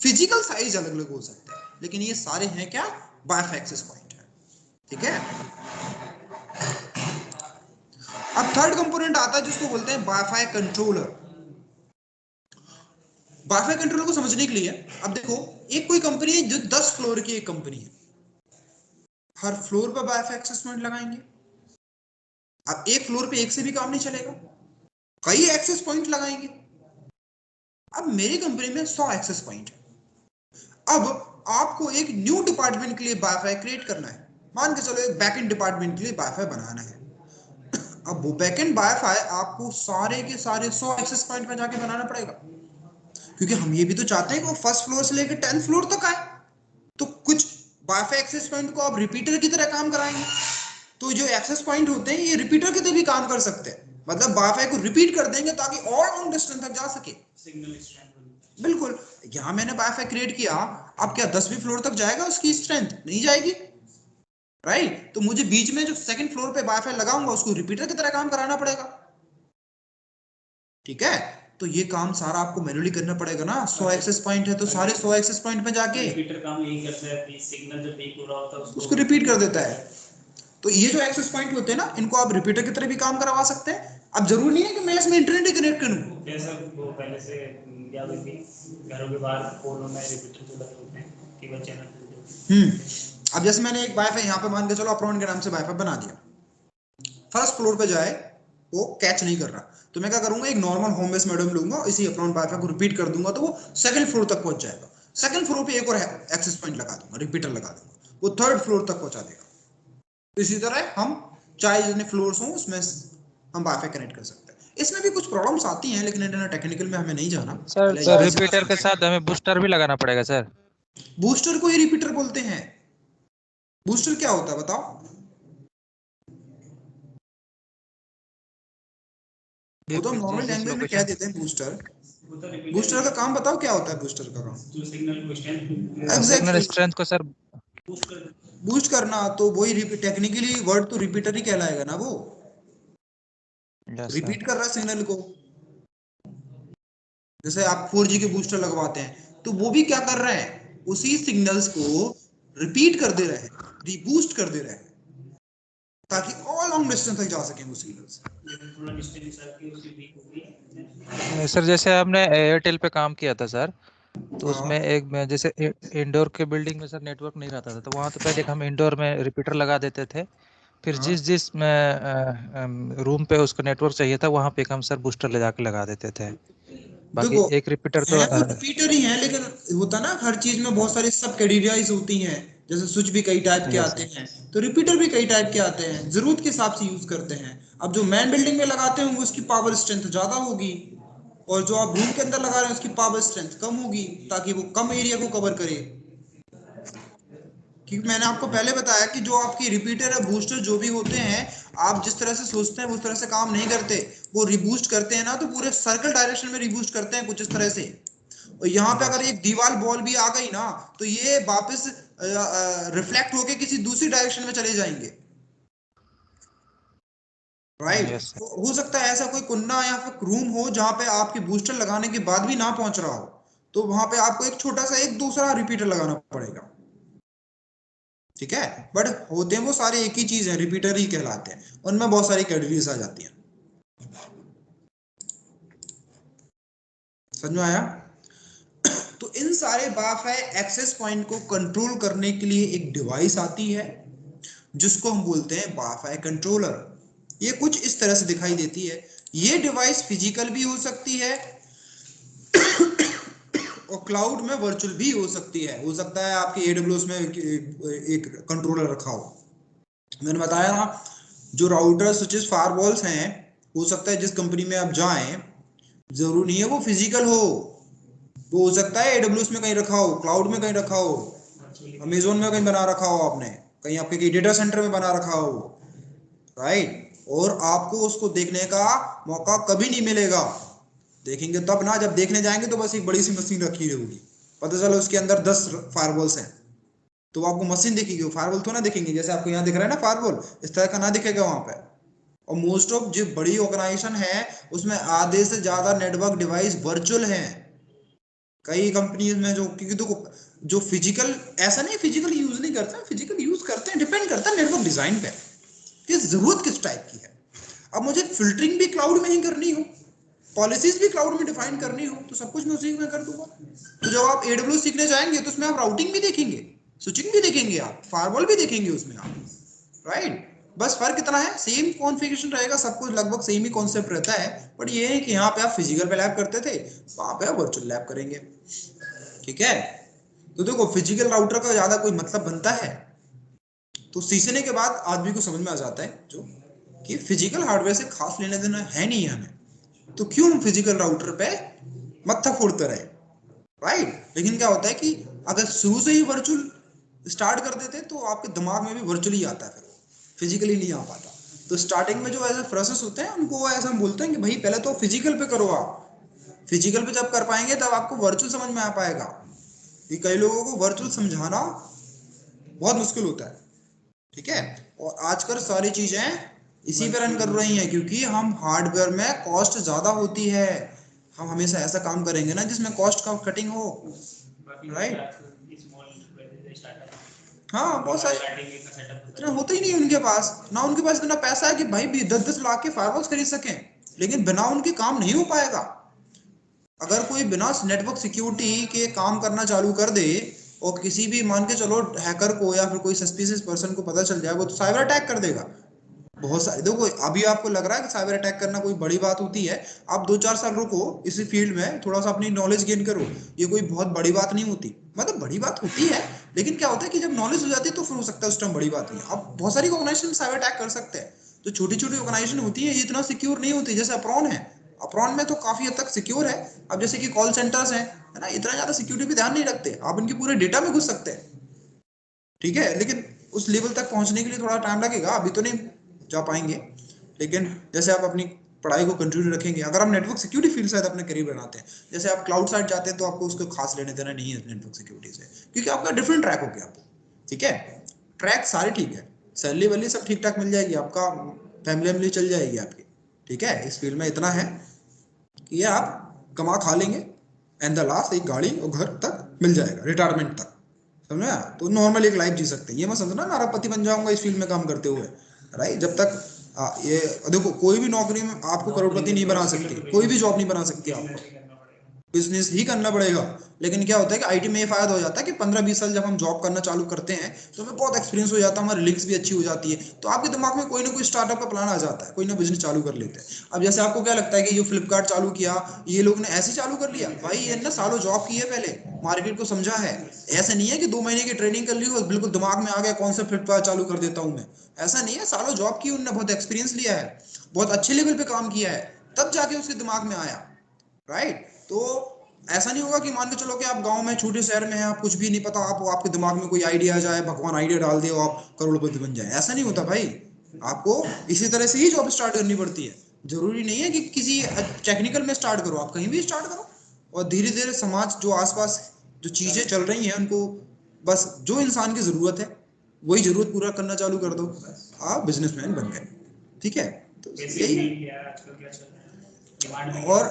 फिजिकल साइज अलग अलग हो सकते हैं, लेकिन ये सारे हैं क्या? वाईफाई एक्सेस पॉइंट है। ठीक है, अब थर्ड कंपोनेंट आता है जिसको बोलते हैं वाईफाई कंट्रोलर। वाईफाई कंट्रोलर को समझने के लिए अब देखो, एक कोई कंपनी है जो 10 फ्लोर की एक कंपनी है, हर फ्लोर पर वाईफाई एक्सेस पॉइंट लगाएंगे। अब एक फ्लोर पे एक से भी काम नहीं चलेगा, कई एक्सेस पॉइंट लगाएंगे। अब मेरी कंपनी में 100 एक्सेस पॉइंट है। अब आपको एक न्यू डिपार्टमेंट के लिए वाईफाई क्रिएट करना है, मान के चलो एक बैकएंड डिपार्टमेंट के लिए वाईफाई बनाना है। अब वो बैकएंड वाईफाई आपको सारे के सारे 100 एक्सेस पॉइंट में जाके बनाना पड़ेगा, क्योंकि हम ये भी तो चाहते हैं कि वो फर्स्ट फ्लोर से लेकर 10th फ्लोर तक आए। तो कुछ वाईफाई एक्सेस पॉइंट को आप रिपीटर की तरह काम कराएंगे, तो जो एक्सेस पॉइंट होते हैं ये रिपीटर की तरह भी काम कर सकते हैं, मतलब वाईफाई को रिपीट कर देंगे ताकि और लॉन्ग डिस्टेंस तक जा सके। सिग्नल स्ट्रेंथ बिल्कुल, यहाँ मैंने वाईफाई क्रिएट किया, अब क्या 10वीं फ्लोर तक जाएगा उसकी स्ट्रेंथ? नहीं जाएगी, राइट? तो मुझे बीच में जो सेकंड फ्लोर पे वाईफाई लगाऊंगा उसको रिपीटर की तरह काम कराना पड़ेगा। ठीक है, तो ये काम सारा आपको मैन्युअली करना पड़ेगा ना। 100 एक्सेस पॉइंट है तो सारे 100 एक्सेस पॉइंट में जाके रिपीटर काम यही करता है कि सिग्नल जब पीक हो रहा होता है उसको रिपीट कर देता है। तो ये जो एक्सेस पॉइंट होते हैं ना, इनको आप रिपीटर की तरह भी काम करवा सकते हैं। अब जरूरी नहीं है कि मैं इसमें इंटरनेट ही कनेक्ट करूं। जैसा वो पहले से याद है कि घरों के बाहर फोनों में रिपीटर जो लगे होते हैं केवल चैनल। अब जैसे मैंने एक वाईफाई यहाँ पे मान के चलो अपरोन के नाम से वाईफाई बना दिया, फर्स्ट फ्लोर पे जाए वो कैच नहीं कर रहा, तो मैं क्या करूंगा, एक नॉर्मल होम बेस मॉडेम लूंगा, इसी अपरोन वाईफाई को रिपीट कर दूंगा तो वो सेकंड फ्लोर तक पहुंच जाएगा। सेकंड फ्लोर पे एक और एक्सेस पॉइंट लगा दूंगा, रिपीटर लगा दूंगा, वो थर्ड फ्लोर तक पहुंचा देगा। इसी तरह हम चाहे जितने फ्लोर्स हों उसमें हम वाईफाई कनेक्ट कर सकते हैं। इसमें भी कुछ प्रॉब्लम्स आती हैं, लेकिन इंटरनेट टेक्निकल में हमें नहीं जाना। सर तो रिपीटर के साथ हमें बूस्टर भी लगाना पड़ेगा सर? बूस्टर को ही रिपीटर बोलते हैं। बूस्टर क्या होता है बताओ? वो तो नॉर्मल लैंग्वेज में कह देते हैं बूस्टर। बूस्टर का काम बताओ क्या होता है? बूस्टर का काम जो सिग्नल को सिग्नल स्ट्रेंथ को सर बूस्ट करना, तो वही टेक्निकली वर्ड तो रिपीटर ही कहलाएगा ना। वो रिपीट कर रहा है सिग्नल को। जैसे आप 4G के बूस्टर लगवाते हैं तो वो भी क्या कर रहे हैं, उसी सिग्नल्स को रिपीट कर दे रहे हैं, रीबूस्ट कर दे रहे हैं, ताकि और लॉन्ग डिस्टेंस तक जा सके वो सिग्नल्स। थोड़ा डिस्टेंस आके उसकी वीक होगी। सर जैसे हमने एयरटेल पे काम किया था सर, तो उसमें एक में जैसे इंडोर के बिल्डिंग में सर नेटवर्क नहीं रहता था, तो वहाँ तो पहले हम इंडोर में रिपीटर लगा देते थे, फिर जिस रूम पे उसको नेटवर्क चाहिए था वहाँ पे हम सर बूस्टर ले जाके लगा देते थे। बाकी देखो एक रिपीटर तो वो रिपीटर ही है, लेकिन होता ना हर चीज में बहुत सारी सब कैटेगरीज होती हैं। जैसे स्विच भी कई टाइप के आते हैं, तो रिपीटर भी कई टाइप के आते हैं, जरूरत के हिसाब से यूज करते हैं। अब जो मैन बिल्डिंग में लगाते होंगे उसकी पावर स्ट्रेंथ ज्यादा होगी, और जो आप रूम के अंदर लगा रहे हैं उसकी पावर स्ट्रेंथ कम होगी, ताकि वो कम एरिया को कवर करे। क्योंकि मैंने आपको पहले बताया कि जो आपकी रिपीटर है, बूस्टर जो भी होते हैं, आप जिस तरह से सोचते हैं उस तरह से काम नहीं करते। वो रिबूस्ट करते हैं ना तो पूरे सर्कल डायरेक्शन में रिबूस्ट करते हैं कुछ इस तरह से, और यहाँ पे अगर एक दीवार बॉल भी आ गई ना तो ये वापस रिफ्लेक्ट होके किसी दूसरी डायरेक्शन में चले जाएंगे, राइट? तो हो सकता है ऐसा कोई कुन्ना या फिर रूम हो जहाँ पे आपके बूस्टर लगाने के बाद भी ना पहुंच रहा हो, तो वहां पे आपको एक छोटा सा एक दूसरा रिपीटर लगाना पड़ेगा, ठीक है। बट होते हैं वो सारे एक ही चीज है, रिपीटर ही कहलाते हैं, उनमें बहुत सारी कैटेगरीज आ जाती हैं। समझ में आया? तो इन सारे वाईफाई एक्सेस पॉइंट को कंट्रोल करने के लिए एक डिवाइस आती है जिसको हम बोलते हैं वाईफाई कंट्रोलर। ये कुछ इस तरह से दिखाई देती है। ये डिवाइस फिजिकल भी हो सकती है और क्लाउड में वर्चुअल भी हो सकती है। हो सकता है आपके AWS में एक कंट्रोलर रखा हो। मैंने बताया ना, जो राउटर स्विचेस फायरवॉल्स हैं, हो सकता है जिस कंपनी में आप जाएं, जरूरी नहीं है वो फिजिकल हो, वो हो सकता है AWS में कहीं रखा हो, क्लाउड में कहीं रखा हो, अमेजोन में कहीं बना रखा हो आपने, कहीं आपके कहीं डेटा सेंटर में बना रखा हो, राइट। और आपको उसको देखने का मौका कभी नहीं मिलेगा। देखेंगे तब ना, जब देखने जाएंगे तो बस एक बड़ी सी मशीन रखी होगी, पता चला उसके अंदर 10 फायरवॉल्स हैं, तो आपको मशीन दिखेगी, फायरवॉल तो ना दिखेंगे। जैसे आपको यहाँ दिख रहा है ना फायरवॉल, इस तरह का ना दिखेगा वहां पे। और मोस्ट ऑफ जो बड़ी ऑर्गेनाइजेशन है उसमें आधे से ज्यादा नेटवर्क डिवाइस वर्चुअल हैं। कई कंपनीज में जो, क्योंकि देखो जो फिजिकल, ऐसा नहीं फिजिकल यूज नहीं करते, फिजिकल यूज करते हैं, डिपेंड करता है नेटवर्क डिजाइन पे कि जरूरत किस टाइप की है। अब मुझे फिल्टरिंग भी क्लाउड में ही करनी हो, पॉलिसीज भी क्लाउड में डिफाइन करनी हो, तो सब कुछ मैं उसी में कर दूंगा। तो जब आप AWS सीखने जाएंगे तो उसमें आप राउटिंग भी देखेंगे, स्विचिंग भी देखेंगे, आप फायरवॉल भी देखेंगे उसमें आप, राइट। बस फर्क इतना है, सेम कॉन्फ़िगरेशन रहेगा, सब कुछ लगभग सेम ही कॉन्सेप्ट रहता है। बट ये है कि यहाँ पे आप फिजिकल पे लैब करते थे, वहां पे आप वर्चुअल लैब करेंगे, ठीक है। तो देखो फिजिकल राउटर का ज्यादा कोई मतलब बनता है, तो सीखने के बाद आदमी को समझ में आ जाता है जो कि फिजिकल हार्डवेयर से खास लेने देना है नहीं हमें, तो क्यों हम फिजिकल राउटर पे मत्था फोड़ते रहे, राइट। लेकिन क्या होता है कि अगर शुरू से ही वर्चुअल स्टार्ट कर देते तो आपके दिमाग में भी वर्चुअली आता है, फिर फिजिकली नहीं आ पाता। तो स्टार्टिंग में जो ऐसे प्रोसेस होते हैं उनको ऐसा हम बोलते हैं कि भाई पहले तो फिजिकल पे करो, आप फिजिकल पे जब कर पाएंगे तब आपको वर्चुअल समझ में आ पाएगा। कि कई लोगों को वर्चुअल समझाना बहुत मुश्किल होता है, ठीक है। और आजकल सारी चीजें इसी पे रन कर रही हैं क्योंकि हम हार्डवेयर में कॉस्ट ज्यादा होती है। हम हमेशा ऐसा काम करेंगे ना जिसमें कॉस्ट का कटिंग हो, राइट। हाँ, बहुत सारे इतना होता ही नहीं उनके पास, ना उनके पास इतना पैसा है कि भाई 10-10 लाख के फायरवॉल्स खरीद सकें, लेकिन बिना उनके काम नहीं हो पाएगा। अगर कोई बिना नेटवर्क सिक्योरिटी के काम करना चालू कर दे और किसी भी, मान के चलो हैकर को या फिर कोई सस्पिशियस पर्सन को पता चल जाए, वो तो साइबर अटैक कर देगा। बहुत सारे, देखो अभी आपको लग रहा है कि साइबर अटैक करना कोई बड़ी बात होती है, आप 2-4 साल रुको इसी फील्ड में, थोड़ा सा अपनी नॉलेज गेन करो, ये कोई बहुत बड़ी बात नहीं होती। मतलब बड़ी बात होती है, लेकिन क्या होता है कि जब नॉलेज हो जाती है तो फिर हो सकता है उस टाइम बड़ी बात नहीं। अब बहुत सारी ऑर्गेनाइजेशन साइबर अटैक कर सकते हैं, तो छोटी छोटी ऑर्गेनाइजेशन होती है, ये इतना सिक्योर नहीं होती। जैसे अप्रॉन है, अप्रॉन में तो काफी हद तक सिक्योर है। अब जैसे कि कॉल सेंटर्स हैं, है ना, इतना ज्यादा सिक्योरिटी पे ध्यान नहीं रखते, आप इनके पूरे डेटा में घुस सकते हैं, ठीक है। लेकिन उस लेवल तक पहुंचने के लिए थोड़ा टाइम लगेगा, अभी तो नहीं जा पाएंगे। लेकिन जैसे आप अपनी पढ़ाई को कंटिन्यू रखेंगे, अगर आप नेटवर्क सिक्योरिटी फील्ड शायद अपने करियर बनाते हैं, जैसे आप क्लाउड साइड जाते हैं, तो आपको उसको खास लेने देना नहीं है नेटवर्क सिक्योरिटी से, क्योंकि आपका डिफरेंट ट्रैक हो गया, ठीक है। ट्रैक सारे ठीक है, सैलरी वैली सब ठीक ठाक मिल जाएगी, आपका फैमिली चल जाएगी आपकी, ठीक है। इस फील्ड में इतना है कि ये आप कमा खा लेंगे, एंड द लास्ट एक गाड़ी और घर तक मिल जाएगा, रिटायरमेंट तक, समझा। तो नॉर्मल एक लाइफ जी सकते हैं। ये मत समझना मैं अरबपति बन जाऊंगा इस फील्ड में काम करते हुए, राइट। जब तक ये देखो, कोई भी नौकरी में आपको करोड़पति नहीं बना सकती, कोई भी जॉब नहीं बना सकती, आपको बिजनेस ही करना पड़ेगा। लेकिन क्या होता है कि आईटी में ये फायदा हो जाता है कि 15-20 साल जब हम जॉब करना चालू करते हैं तो हमें बहुत एक्सपीरियंस हो जाता है, हमारी लिंक्स भी अच्छी हो जाती है, तो आपके दिमाग में कोई ना कोई स्टार्टअप का प्लान आ जाता है, कोई ना बिजनेस चालू कर लेते हैं। अब जैसे आपको क्या लगता है कि जो फ्लिपकार्ट चालू किया, ये लोग ने ऐसे चालू कर लिया? भाई ये ना सालों जॉब की है, पहले मार्केट को समझा है। ऐसा नहीं है कि 2 महीने की ट्रेनिंग कर ली और बिल्कुल दिमाग में आ गया कौन सा फ्लिपकार्ट चालू कर देता हूँ मैं, ऐसा नहीं है। सालों जॉब की, उन्होंने बहुत एक्सपीरियंस लिया है, बहुत अच्छे लेवल पे काम किया है, तब जाके उसके दिमाग में आया, राइट। तो ऐसा नहीं होगा कि मान के चलो कि आप गांव में छोटे शहर में हैं, आप कुछ भी नहीं पता, आप आपके दिमाग में कोई आइडिया आ जाए, भगवान आइडिया डाल दे और आप करोड़पति बन जाए, ऐसा नहीं होता भाई। आपको इसी तरह से ही जॉब स्टार्ट करनी पड़ती है। जरूरी नहीं है कि किसी टेक्निकल में स्टार्ट करो, आप कहीं भी स्टार्ट करो, और धीरे धीरे समाज जो आसपास जो चीजें चल रही हैं उनको, बस जो इंसान की जरूरत है वही जरूरत पूरा करना चालू कर दो, आप बिजनेसमैन बन गए, ठीक है। तो यही है। और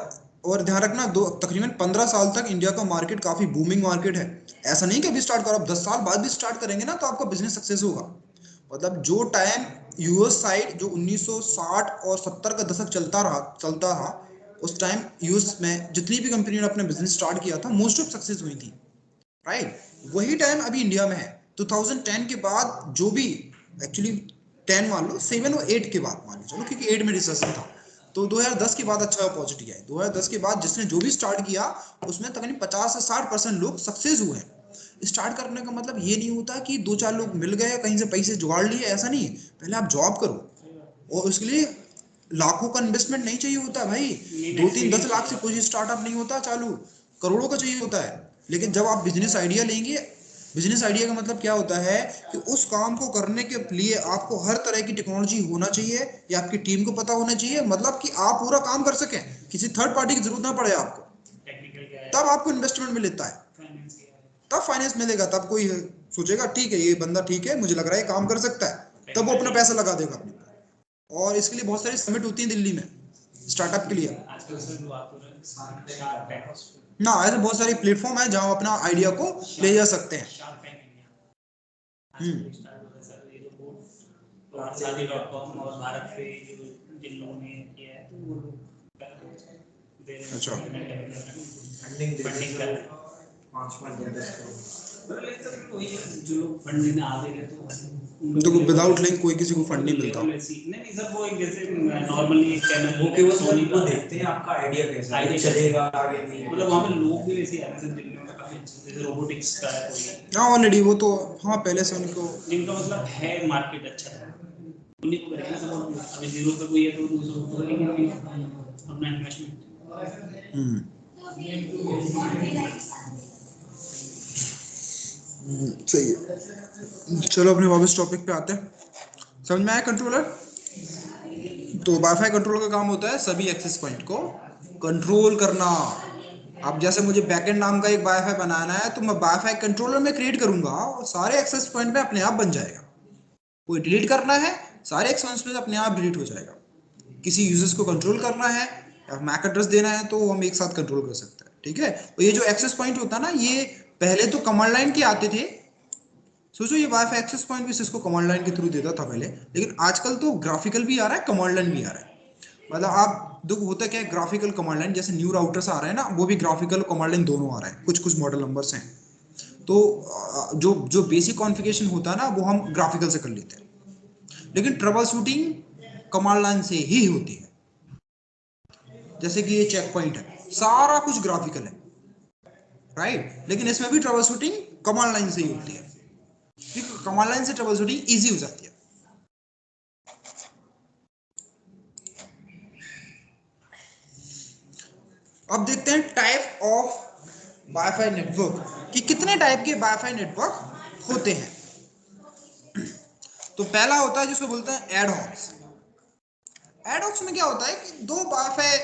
और ध्यान रखना तकरीबन 15 साल तक इंडिया का मार्केट काफी बूमिंग मार्केट है। ऐसा नहीं कि अभी स्टार्ट करो, आप 10 साल बाद भी स्टार्ट करेंगे ना तो आपका बिजनेस सक्सेस होगा। मतलब जो टाइम यूएस साइड जो 1960 और 70 का दशक चलता रहा उस टाइम यूएस में जितनी भी कंपनी ने अपना बिजनेस स्टार्ट किया था मोस्ट ऑफ सक्सेस हुई थी, राइट। वही टाइम अभी इंडिया में है। 2010 के बाद जो भी, एक्चुअली 10 मान लो, 7 और 8 के बाद मान लो चलो, क्योंकि 8 में रिसेशन था, तो 2010 के बाद अच्छा पॉजिटिव है। 2010 के बाद जिसने जो भी स्टार्ट किया उसमें तकरीबन 50 से 60% लोग सक्सेस हुए हैं। स्टार्ट करने का मतलब ये नहीं होता कि 2-4 लोग मिल गए कहीं से पैसे जुगाड़ लिए, ऐसा नहीं है। पहले आप जॉब करो और उसके लिए लाखों का इन्वेस्टमेंट नहीं चाहिए होता भाई। 2-3-10 लाख से कोई स्टार्टअप नहीं होता चालू, करोड़ों का चाहिए होता है। लेकिन जब आप बिजनेस आइडिया लेंगे, बिजनेस आइडिया का मतलब क्या होता है कि उस काम को करने के लिए आपको हर तरह की टेक्नोलॉजी होना चाहिए या आपकी टीम को पता होना चाहिए, मतलब कि आप पूरा काम कर सकें, किसी थर्ड पार्टी की जरूरत ना पड़े आपको। तब आपको इन्वेस्टमेंट में लेता है, तब फाइनेंस मिलेगा, तब कोई सोचेगा ठीक है ये बंदा ठीक है, मुझे लग रहा है काम कर सकता है, तब वो अपना पैसा लगा देगा अपने। और इसके लिए बहुत सारी समिट होती है दिल्ली में स्टार्टअप के लिए ना, ऐसे बहुत सारे प्लेटफॉर्म है जहां अपना आइडिया को ले जा सकते हैं। और भारत पे जिन लोगों ने किया है तो वो लोग अच्छा, फंडिंग कर रहे हैं 5 जो लोग फंड देने आ गए तो विदाउट लिंक कोई किसी को फंड नहीं मिलता। नहीं सर, वो एक जैसे नॉर्मली एक चैनल वो केवल सोनी को देखते हैं आपका आइडिया कैसा है, चलेगा आगे नहीं, मतलब वहाँ पे लोग भी वैसे आते हैं दिल्ली में काफी अच्छे, जैसे रोबोटिक्स का है कोई, हाँ ऑलरेडी वो तो, हाँ पहले से उनको, जिनका मतलब है मार्केट अच्छा है उन्हीं को करेंगे सपोर्ट। अभी जीरो पे कोई है तो दूसरों को करेंगे अपना इन्वेस्टमेंट। सही है। चलो अपने वापस टॉपिक पे आते हैं। समझ में आया कंट्रोलर? तो वाईफाई कंट्रोलर का काम होता है सभी एक्सेस पॉइंट को कंट्रोल करना। अब जैसे मुझे बैकएंड नाम का एक वाईफाई बनाना है तो मैं वाईफाई कंट्रोलर में क्रिएट करूंगा और सारे एक्सेस पॉइंट में अपने आप बन जाएगा। कोई डिलीट करना है सारे एक्सेस पॉइंट अपने आप डिलीट हो जाएगा। किसी यूजर्स को कंट्रोल करना है या मैक एड्रेस देना है तो हम एक साथ कंट्रोल कर सकते हैं, ठीक है। और ये जो एक्सेस पॉइंट होता है ना, ये पहले तो कमांड लाइन के आते थे। सोचो ये वाईफाई एक्सेस पॉइंट भी इसको कमांड लाइन के थ्रू देता था पहले, लेकिन आजकल तो ग्राफिकल भी आ रहा है, कमांड लाइन भी आ रहा है। मतलब आप देखो होता क्या है, ग्राफिकल कमांड लाइन जैसे न्यू राउटर्स आ रहे हैं ना, वो भी ग्राफिकल कमांड लाइन दोनों आ रहा है, कुछ कुछ मॉडल नंबर्स हैं। तो जो जो बेसिक कॉन्फ़िगरेशन होता है ना वो हम ग्राफिकल से कर लेते हैं, लेकिन ट्रबल शूटिंग कमांड लाइन से ही होती है। जैसे कि ये चेक पॉइंट है, सारा कुछ ग्राफिकल है, राइट, लेकिन इसमें भी ट्रबल शूटिंग कमांड लाइन से ही होती है, क्योंकि कमांड लाइन से ट्रबल शूटिंग ईजी हो जाती है। अब देखते हैं टाइप ऑफ वाईफाई नेटवर्क कि कितने टाइप के वाईफाई नेटवर्क होते हैं। तो पहला होता है जिसको बोलते हैं एडहॉक्स। एडहॉक्स में क्या होता है कि दो वाईफाई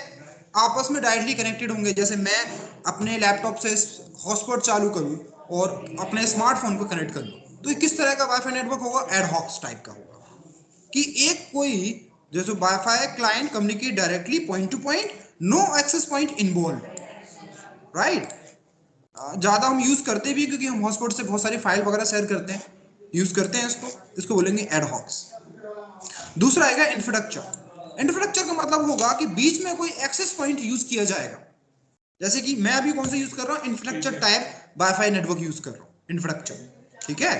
आपस में डायरेक्टली कनेक्टेड होंगे। जैसे मैं अपने लैपटॉप से हॉटस्पॉट चालू करूं और अपने स्मार्टफोन को कनेक्ट कर लूं, तो किस तरह का वाईफाई नेटवर्क होगा? एडहॉक्स टाइप का होगा कि एक कोई जैसे wifi client communicate directly point to point, no access point involve, right. ज्यादा हम यूज करते भी क्योंकि हम हॉटस्पॉट से बहुत सारी फाइल वगैरह शेयर करते हैं, यूज करते हैं इसको बोलेंगे एडहॉक्स। दूसरा आएगा इंफ्रास्ट्रक्चर। इंफ्रास्ट्रक्चर का मतलब होगा कि बीच में कोई एक्सेस पॉइंट यूज किया जाएगा। जैसे कि मैं अभी कौन सा यूज कर रहा हूं? Infrastructure type wifi network use कर रहा हूं, इंफ्रास्ट्रक्चर, ठीक है।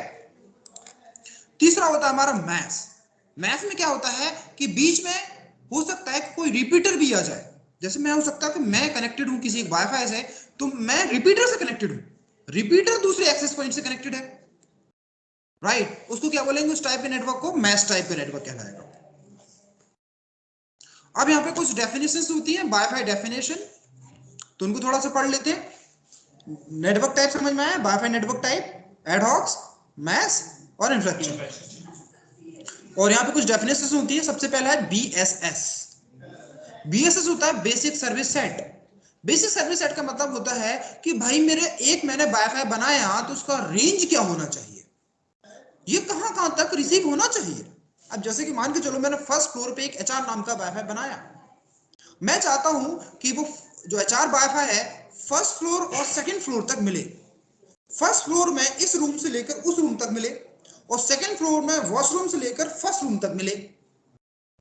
तीसरा होता है हमारा मैस। मैस में क्या होता है कि बीच में हो सकता है कि कोई रिपीटर भी आ जाए। जैसे मैं हो सकता है कि मैं कनेक्टेड हूं किसी एक वाईफाई से, तो मैं रिपीटर से कनेक्टेड हूं, रिपीटर दूसरे एक्सेस पॉइंट से कनेक्टेड है, राइट। उसको क्या बोलेंगे? उस टाइप के नेटवर्क को मैश टाइप का नेटवर्क कहलाएगा। अब यहाँ पे कुछ डेफिनेशंस होती है, वाईफाई डेफिनेशन, तो उनको थोड़ा सा पढ़ लेते हैं। नेटवर्क टाइप समझ में आया? वाईफाई नेटवर्क टाइप, एडहॉक्स, मैश और इंफ्रास्ट्रक्चर। और यहाँ पे कुछ डेफिनेशंस होती है। सबसे पहला है बीएसएस। बीएसएस होता है basic service set. Basic service set का मतलब होता है कि भाई मैंने वाईफाई बनाया तो उसका रेंज क्या होना चाहिए, ये कहां कहां तक रिसीव होना चाहिए। अब जैसे कि मान के चलो मैंने फर्स्ट फ्लोर पे एक एचआर नाम का वाईफाई बनाया, मैं चाहता हूं कि वो जो HR वाईफाई है फर्स्ट फ्लोर और सेकंड फ्लोर तक मिले। फर्स्ट फ्लोर में इस रूम से लेकर उस रूम तक मिले और सेकंड फ्लोर में वॉशरूम से लेकर फर्स्ट रूम तक मिले।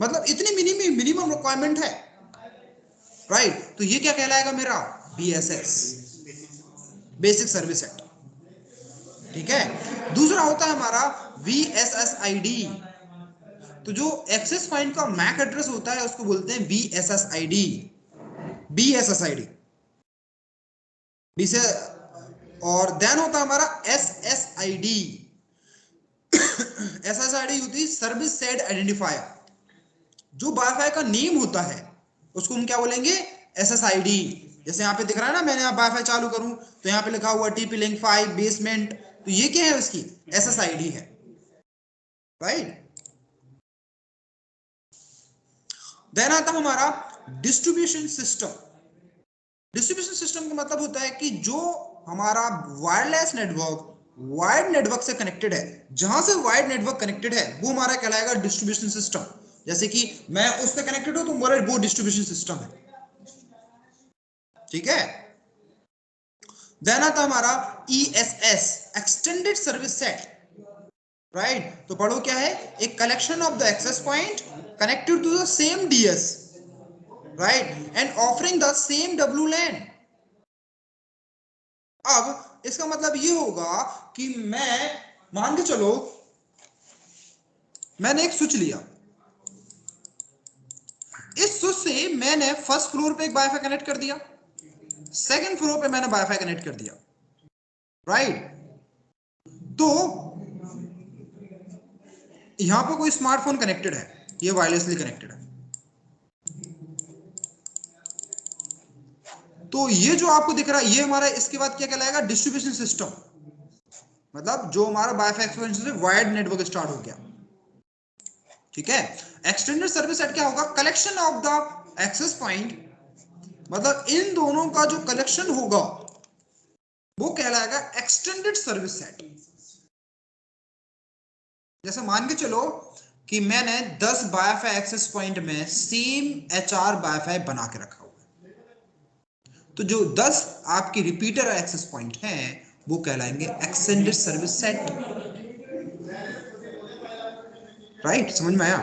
मतलब इतनी मिनिमम रिक्वायरमेंट है, राइट। तो ये क्या कहलाएगा मेरा BSS, बेसिक सर्विस सेट, ठीक है। दूसरा होता है हमारा VSSID। तो जो एक्सेस पॉइंट का मैक एड्रेस होता है उसको बोलते हैं BSSID। और देन होता है हमारा SSID। SSID होती है सर्विस सेट आइडेंटिफायर। जो वाईफाई का नेम होता है उसको हम क्या बोलेंगे SSID। जैसे यहाँ पे दिख रहा है ना, मैंने यहाँ वाईफाई चालू करूं तो यहाँ पे लिखा हुआ TP Link 5 बेसमेंट, तो ये क्या है उसकी SSID है, राइट। देन आता है हमारा डिस्ट्रीब्यूशन सिस्टम। डिस्ट्रीब्यूशन सिस्टम का मतलब होता है कि जो हमारा वायरलेस नेटवर्क वायर्ड नेटवर्क से कनेक्टेड है, जहां से वायर्ड नेटवर्क कनेक्टेड है वो हमारा कहलाएगा डिस्ट्रीब्यूशन सिस्टम। जैसे कि मैं उससे कनेक्टेड हूं तो मेरा वो डिस्ट्रीब्यूशन सिस्टम है, ठीक है। देन आता हमारा ESS, extended service set, right. तो पढ़ो क्या है, एक collection of the access point connected to the same DS, right, and offering the same WLAN। अब इसका मतलब ये होगा कि मैं मान के चलो मैंने एक स्विच लिया, इस स्विच से मैंने फर्स्ट फ्लोर पे एक वाईफाई कनेक्ट कर दिया, सेकंड फ्लोर पे मैंने वाईफाई कनेक्ट कर दिया, राइट। तो यहां पर कोई स्मार्टफोन कनेक्टेड है, ये वायरलेसली कनेक्टेड है। तो ये जो आपको दिख रहा है ये हमारा इसके बाद क्या कहलाएगा डिस्ट्रीब्यूशन सिस्टम। मतलब जो हमारा वाईफाई एक्सटेंशन से वायर्ड नेटवर्क स्टार्ट हो गया, ठीक है। एक्सटेंडेड सर्विस सेट क्या होगा, collection of the access point, मतलब इन दोनों का जो कलेक्शन होगा वो कहलाएगा एक्सटेंडेड सर्विस सेट। जैसे मान के चलो कि मैंने 10 वाईफाई एक्सेस पॉइंट में सेम HR वाईफाई बना के रखा हुआ है, तो जो 10 आपकी रिपीटर एक्सेस पॉइंट हैं वो कहलाएंगे एक्सटेंडेड सर्विस सेट, राइट। समझ में आया।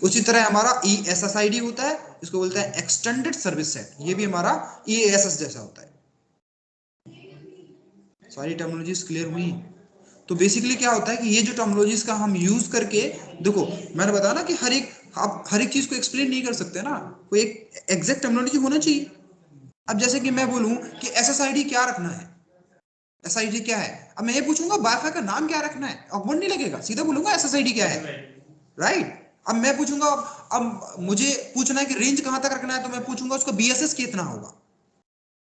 उसी तरह हमारा ESSID होता है, इसको बोलते हैं एक्सटेंडेड सर्विस सेट, ये भी हमारा EASS जैसा होता है। सारी टर्मिनोलॉजीज क्लियर हुई। तो बेसिकली क्या होता है कि ये जो टर्मिनोलॉजीज का हम यूज करके, देखो मैंने बताया ना कि आप हर एक चीज को एक्सप्लेन नहीं कर सकते ना, कोई एक एग्जैक्ट टर्मिनोलॉजी होना चाहिए। अब जैसे कि मैं बोलूं कि SSID क्या रखना है, SSID क्या है, अब मैं ये पूछूंगा वाईफाई का नाम क्या रखना है, ऑकवर्ड नहीं लगेगा, सीधा बोलूंगा SSID क्या है, राइट। अब मैं पूछूंगा, अब मुझे पूछना है कि रेंज कहां तक रखना है, तो मैं पूछूंगा उसका BSS कितना होगा,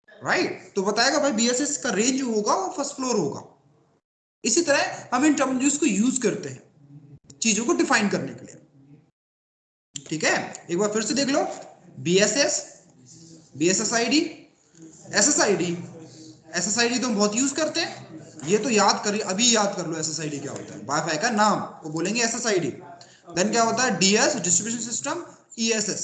राइट। तो बताएगा भाई BSS का रेंज जो होगा वो फर्स्ट फ्लोर होगा। इसी तरह हम इन टर्मिनोलॉजीज को यूज करते हैं चीजों को डिफाइन करने के लिए, ठीक है। एक बार फिर से देख लो, BSS, BSSID, SSID तो हम बहुत यूज करते हैं, ये तो याद कर, अभी याद कर लो SSID क्या होता है, वाईफाई का नाम वो बोलेंगे SSID। देन क्या होता है DS, डिस्ट्रीब्यूशन सिस्टम, ESS,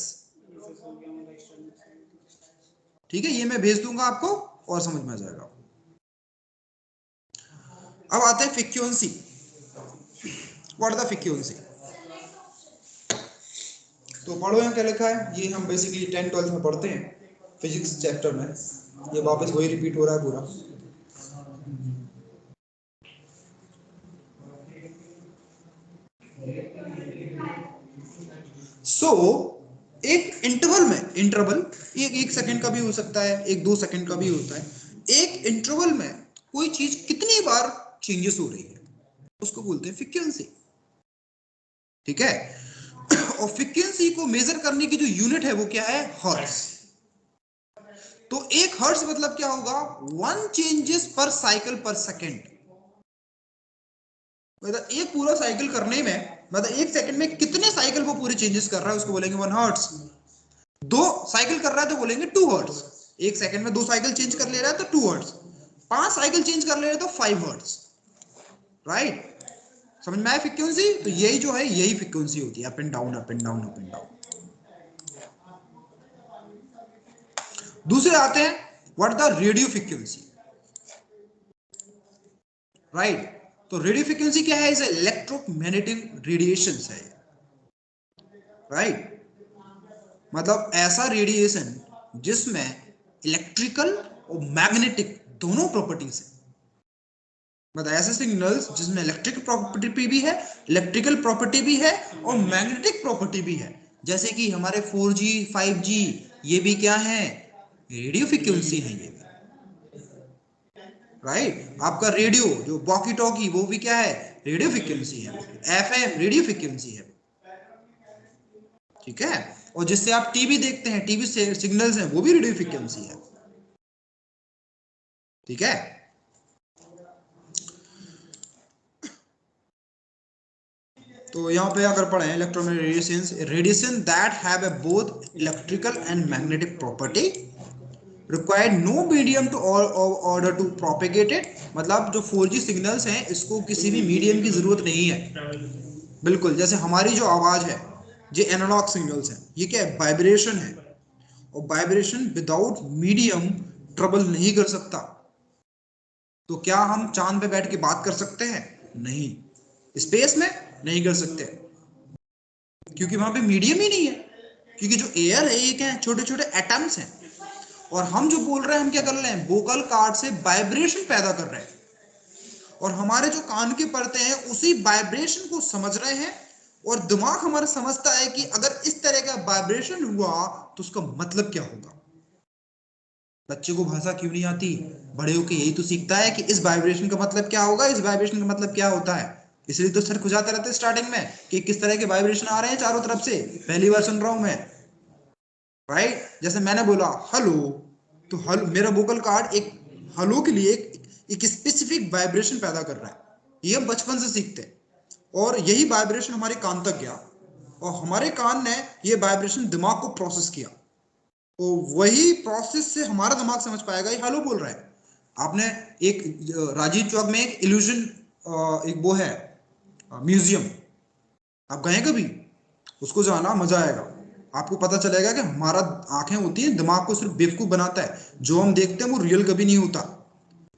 ठीक है। ये मैं भेज दूंगा आपको और समझ में आ जाएगा। अब आते हैं frequency. What is the frequency, तो पढ़ो यहाँ क्या लिखा है, ये हम बेसिकली 10-12 में पढ़ते हैं फिजिक्स चैप्टर में, ये वापस वही रिपीट हो रहा है पूरा। एक इंटरवल में, इंटरवल एक सेकंड का भी हो सकता है, 1-2 सेकंड का भी होता है, एक इंटरवल में कोई चीज कितनी बार चेंजेस हो रही है उसको बोलते हैं फ्रीक्वेंसी, ठीक है। और फ्रीक्वेंसी को मेजर करने की जो यूनिट है वो क्या है, हर्ट्ज। तो एक हर्ट्ज मतलब क्या होगा, 1 चेंजेस पर साइकिल पर सेकंड। मतलब एक पूरा साइकिल करने में, मतलब एक सेकंड में कितने साइकिल वो पूरे चेंजेस कर रहा है उसको बोलेंगे 1 हर्ट्ज। 2 साइकिल कर रहा है तो बोलेंगे 2 हर्ट्ज। एक सेकंड में 2 साइकिल चेंज कर ले रहा है तो 2 हर्ट्ज। 5 साइकिल चेंज कर ले रहा है तो 5 हर्ट्ज, राइट। समझ में आया फ्रीक्वेंसी। तो यही जो है यही फ्रीक्वेंसी होती है, up and down, up and down, up and down. दूसरे आते हैं what the radio frequency, right. तो रेडियो फ्रीक्वेंसी क्या है? इज इलेक्ट्रोमैग्नेटिक रेडिएशन है, राइट। मतलब ऐसा रेडिएशन जिसमें इलेक्ट्रिकल और मैग्नेटिक दोनों प्रॉपर्टीज है। मतलब ऐसे सिग्नल्स जिसमें इलेक्ट्रिक प्रॉपर्टी भी है, इलेक्ट्रिकल प्रॉपर्टी भी है और मैग्नेटिक प्रॉपर्टी भी है। जैसे कि हमारे 4G 5G ये भी क्या है? रेडियो फ्रीक्वेंसी है ये, राइट। आपका रेडियो जो वॉकी टॉकी वो भी क्या है? रेडियो फ्रीक्वेंसी है। FM रेडियो फ्रीक्वेंसी है, ठीक है। और जिससे आप टीवी देखते हैं, टीवी से सिग्नल्स हैं वो भी रेडियो फ्रीक्वेंसी है, ठीक है। तो यहाँ पे अगर पढ़े electromagnetic radiation that have a both electrical and magnetic property required no medium to order to propagate it. मतलब जो 4G सिग्नल्स हैं इसको किसी भी मीडियम की जरूरत नहीं है, बिल्कुल। जैसे हमारी जो आवाज है, ये एनालॉग सिग्नल्स हैं, ये क्या है? वाइब्रेशन है, और वाइब्रेशन विदाउट मीडियम ट्रबल नहीं कर सकता। तो क्या हम चांद पे बैठ के बात कर सकते हैं? नहीं। स्पेस में नहीं कर सकते, क्योंकि वहां पे मीडियम ही नहीं है। क्योंकि जो एयर है ये क्या है? छोटे छोटे एटम्स हैं, और हम जो बोल रहे हैं हम क्या कर रहे हैं? वोकल कार्ड से वाइब्रेशन पैदा कर रहे हैं, और हमारे जो कान के परते हैं उसी वाइब्रेशन को समझ रहे हैं, और दिमाग हमारा समझता है कि अगर इस तरह का वाइब्रेशन हुआ तो उसका मतलब क्या होगा। बच्चे को भाषा क्यों नहीं आती? बड़े होके यही तो सीखता है कि इस वाइब्रेशन का मतलब क्या होगा, इस वाइब्रेशन का मतलब क्या होता है। इसलिए तो सर खुजाते रहते स्टार्टिंग में कि किस तरह के वाइब्रेशन आ रहे हैं चारों तरफ से, पहली बार सुन रहा हूं मैं, राइट। जैसे मैंने बोला हेलो, तो हेलो मेरा वोकल कार्ड एक हेलो के लिए एक स्पेसिफिक वाइब्रेशन पैदा कर रहा है। ये हम बचपन से सीखते हैं, और यही वाइब्रेशन हमारे कान तक गया, और हमारे कान ने ये वाइब्रेशन दिमाग को प्रोसेस किया, तो वही प्रोसेस से हमारा दिमाग समझ पाएगा ये हेलो बोल रहा है। आपने एक राजीव चौक में एक इल्यूजन एक वो है म्यूजियम, आप गए कभी? उसको जाना, मजा आएगा। आपको पता चलेगा कि हमारा आंखें होती हैं, दिमाग को सिर्फ बेवकूफ बनाता है, जो हम देखते हैं वो रियल कभी नहीं होता।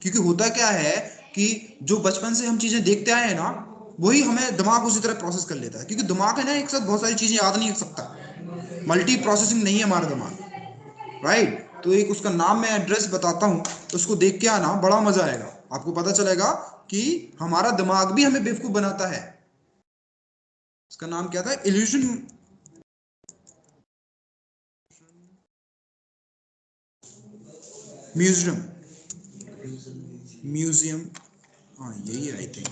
क्योंकि होता क्या है कि जो बचपन से हम चीजें देखते आए हैं ना, वही हमें दिमाग उसी तरह प्रोसेस कर लेता है। क्योंकि दिमाग है ना, एक साथ बहुत सारी चीजें याद नहीं रख सकता, मल्टी प्रोसेसिंग नहीं है हमारा दिमाग, राइट। तो एक उसका नाम मैं एड्रेस बताता हूँ, उसको देख के आना, बड़ा मजा आएगा। आपको पता चलेगा कि हमारा दिमाग भी हमें बेवकूफ बनाता है। इसका नाम क्या था? इल्यूजन म्यूजियम, म्यूजियम, हाँ यही है आई थिंक।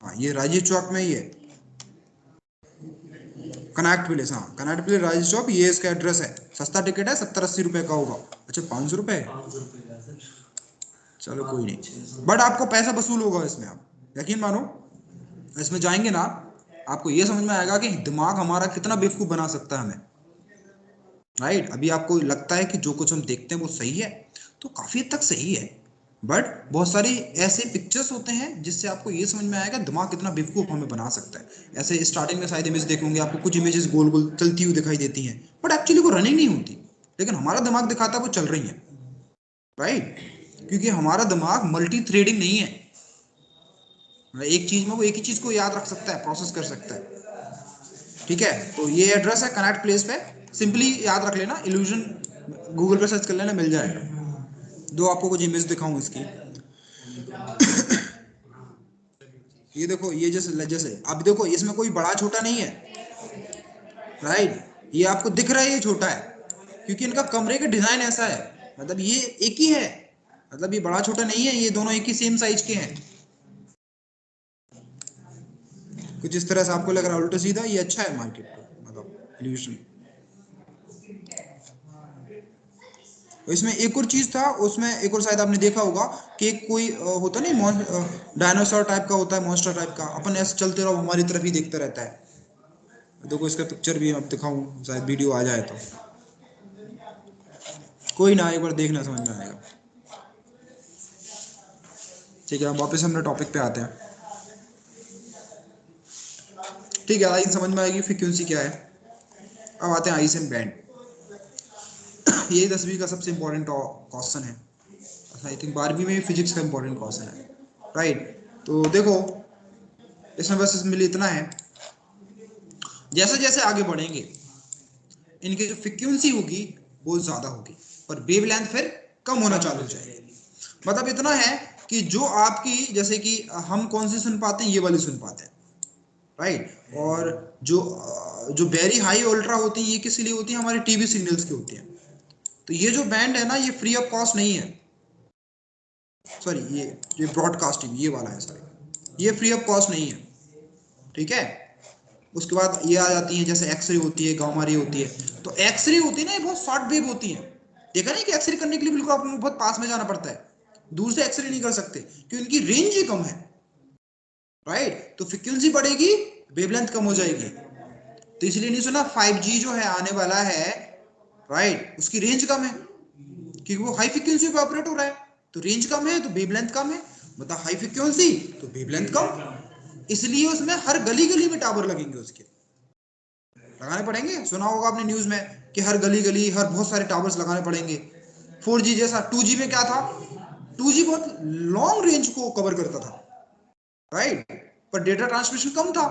हाँ ये राजीव चौक में ही है, कनॉट प्लेस। हाँ कनॉट प्लेस राजीव चौक, ये इसका एड्रेस है। सस्ता टिकट है, 70-80 रुपए का होगा। अच्छा 500 रुपए? चलो कोई नहीं, बट आपको पैसा वसूल होगा इसमें, आप यकीन मानो। इसमें जाएंगे ना, आपको ये समझ में आएगा कि दिमाग हमारा कितना बेवकूफ बना सकता है हमें, राइट। अभी आपको लगता है कि जो कुछ हम देखते हैं वो सही है, तो काफी हद तक सही है, बट बहुत सारी ऐसे पिक्चर्स होते हैं जिससे आपको ये समझ में आएगा दिमाग कितना बेवकूफ हमें बना सकता है। ऐसे स्टार्टिंग में शायद इमेज देखोगे, आपको कुछ इमेजेस गोल गोल चलती हुई दिखाई देती हैं, बट एक्चुअली वो रनिंग नहीं होती, लेकिन हमारा दिमाग दिखाता है वो चल रही है, राइट। क्योंकि हमारा दिमाग मल्टी थ्रेडिंग नहीं है, एक चीज में वो एक ही चीज को याद रख सकता है, प्रोसेस कर सकता है, ठीक है। तो ये एड्रेस है कनॉट प्लेस पे, सिंपली याद रख लेना, इल्यूजन गूगल पे सर्च कर लेना, मिल जाएगा। दो आपको कुछ इमेज दिखाऊं इसकी। ये देखो, ये जैसे अब देखो इसमें कोई बड़ा छोटा नहीं है, राइट। ये आपको दिख रहा है ये छोटा है, क्योंकि इनका कमरे का डिजाइन ऐसा है, मतलब ये एक ही है, मतलब ये बड़ा छोटा नहीं है, ये दोनों एक ही सेम साइज के हैं। कुछ इस तरह से आपको लग रहा है उल्टा सीधा, ये अच्छा है मार्केट को, मतलब इल्यूशन। इसमें एक और चीज था, उसमें एक और शायद आपने देखा होगा कि कोई होता नहीं, डायनासोर टाइप का होता है, मॉन्स्टर टाइप का, अपन ऐसे चलते रहो हमारी तरफ ही देखता रहता है। देखो इसका पिक्चर भी अब दिखाऊं, शायद वीडियो आ जाए तो, कोई ना, एक बार देखना समझ में आएगा। ठीक है, अब वापस हम टॉपिक पे आते हैं। ठीक है, आई समझ में आएगी फ्रीक्वेंसी क्या है। अब आते हैं आइस एंड बैंड। यही 10वीं का सबसे इम्पोर्टेंट क्वेश्चन है, आई थिंक 12वीं में भी फिजिक्स का इम्पोर्टेंट क्वेश्चन है, राइट। तो देखो इसमें बस इसमें इतना है, जैसे जैसे आगे बढ़ेंगे इनकी जो फ्रीक्वेंसी होगी वो ज्यादा होगी और वेवलेंथ फिर कम होना चालू हो जाएगी। मतलब इतना है कि जो आपकी, जैसे कि हम कौन सी सुन पाते हैं, ये वाली सुन पाते हैं, राइट। और जो वेरी हाई अल्ट्रा होती है ये किस लिए होती है, हमारे टीवी सिग्नल्स की होती है। तो ये जो बैंड है ना ये फ्री ऑफ कॉस्ट नहीं है, सॉरी ये ब्रॉडकास्टिंग ये वाला है, सॉरी ये फ्री ऑफ कॉस्ट नहीं है, ठीक है। उसके बाद ये आ जाती है जैसे एक्सरे होती है, गामा रे होती है। तो एक्सरे होती है ना ये बहुत शॉर्ट वेव होती है, देखा नहीं कि एक्सरे करने के लिए बिल्कुल आपको बहुत पास में जाना पड़ता है, दूर से एक्सरे नहीं कर सकते क्योंकि इनकी रेंज ही कम है, राइट। तो फ्रीक्वेंसी बढ़ेगी वेवलेंथ कम हो जाएगी। तो इसलिए नहीं सुना 5G जो है आने वाला है, राइट, उसकी रेंज कम है क्योंकि वो हाई फ्रीक्वेंसी पे ऑपरेट हो रहा है। तो रेंज कम है तो वेवलेंथ कम है, मतलब हाई फ्रीक्वेंसी तो वेवलेंथ कम, इसलिए उसमें हर गली गली में टावर लगेंगे, उसके लगाने पड़ेंगे। सुना होगा आपने न्यूज में कि हर गली गली हर बहुत सारे टावर्स लगाने पड़ेंगे। 4G जैसा 2G में क्या था, 2G बहुत लॉन्ग रेंज को कवर करता था, राइट, पर डेटा ट्रांसमिशन कम था।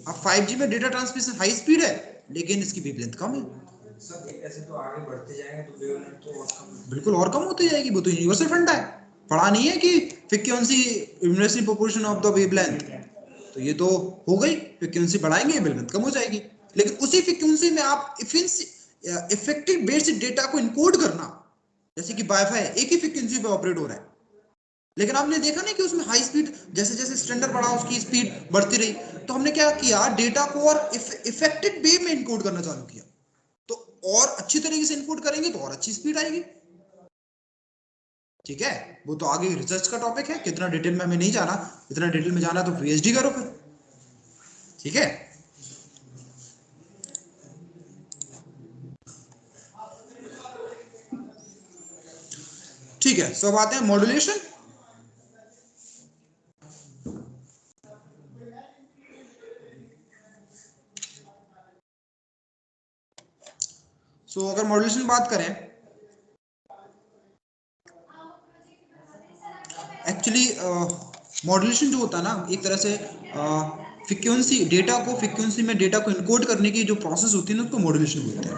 अब 5G में डेटा ट्रांसमिशन हाई स्पीड है लेकिन इसकी वेवलेंथ कम है। ऐसे तो आगे बढ़ते जाएंगे तो वेवलेंथ तो और कम, बिल्कुल और कम होती जाएगी, वो तो यूनिवर्सल फंडा है, पढ़ा नहीं है कि frequency inversely proportion of the wavelength. तो ये तो हो गई, फ्रीक्वेंसी बढ़ाएंगे वेवलेंथ कम हो जाएगी, लेकिन उसी फ्रीक्वेंसी में आप इफेक्टिव बेस्ड डेटा को इनकोड करना, जैसे कि वाईफाई एक ही फ्रीक्वेंसी पे ऑपरेट हो रहा है, लेकिन आपने देखा नहीं कि उसमें हाई स्पीड, जैसे जैसे स्टैंडर्ड बढ़ा उसकी स्पीड बढ़ती रही। तो हमने क्या किया, डेटा को और इफेक्टिव वे में इनकोड करना चालू किया। तो और अच्छी तरीके से इनकोड करेंगे तो और अच्छी स्पीड आएगी, ठीक है। वो तो आगे रिसर्च का टॉपिक है, कितना डिटेल में हमें नहीं जाना, इतना डिटेल में जाना तो पीएचडी करो फिर, ठीक है। ठीक है, सो अब आते हैं मॉड्यूलेशन। सो अगर मॉड्यूलेशन बात करें, एक्चुअली मॉड्यूलेशन जो होता है ना, एक तरह से फ्रीक्वेंसी, डेटा को फ्रीक्वेंसी में डेटा को इनकोड करने की जो प्रोसेस होती है ना उसको मॉड्यूलेशन बोलते हैं,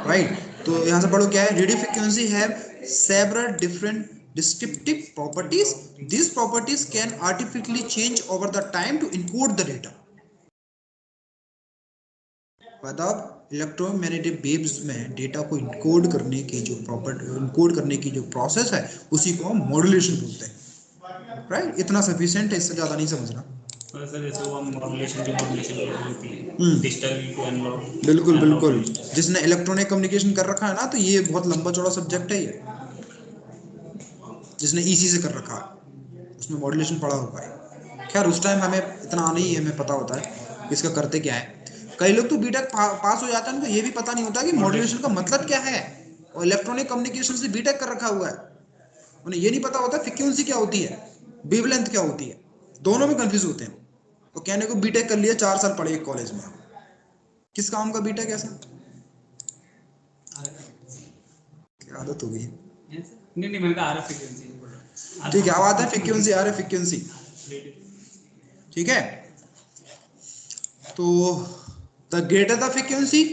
राइट। तो यहाँ से पढ़ो क्या है, radio frequency have several different descriptive properties. These properties can artificially change over the time to encode the data. मतलब इलेक्ट्रोमैग्नेटिक वेव्स में डेटा को इनकोड करने की जो इनकोड करने की जो प्रोसेस है उसी को हम मॉड्यूलेशन बोलते हैं, राइट। इतना सफिशिएंट है, इससे ज्यादा नहीं समझना। सर जैसे वो हम मॉड्यूलेशन की होती है डिजिटल टू एनालॉग, बिल्कुल बिल्कुल, जिसने इलेक्ट्रॉनिक कम्युनिकेशन कर रखा है ना, तो ये बहुत लंबा चौड़ा सब्जेक्ट है ये, जिसने ईसी से कर रखा है उसमें मॉड्यूलेशन पढ़ा होगा है। खैर उस टाइम हमें इतना नहीं है, हमें पता होता है इसका करते क्या है। कई लोग तो बीटेक पास हो जाते हैं, उनको ये भी पता नहीं होता कि मॉड्यूलेशन का मतलब क्या है, और इलेक्ट्रॉनिक कम्युनिकेशन से बीटेक कर रखा हुआ है, उन्हें ये नहीं पता होता फ्रीक्वेंसी क्या होती है, वेवलेंथ क्या होती है, दोनों में कंफ्यूज होते हैं। तो कहने को बीटेक कर लिया, 4 साल पढ़े एक कॉलेज में, किस काम का बीटेक ऐसा, क्या आदत हो गई। नहीं मैंने कहा आरएफ फ्रीक्वेंसी, ठीक है, अब आता है फ्रीक्वेंसी, आ रहा है फ्रीक्वेंसी, ठीक है। तो द ग्रेटर द फ्रीक्वेंसी,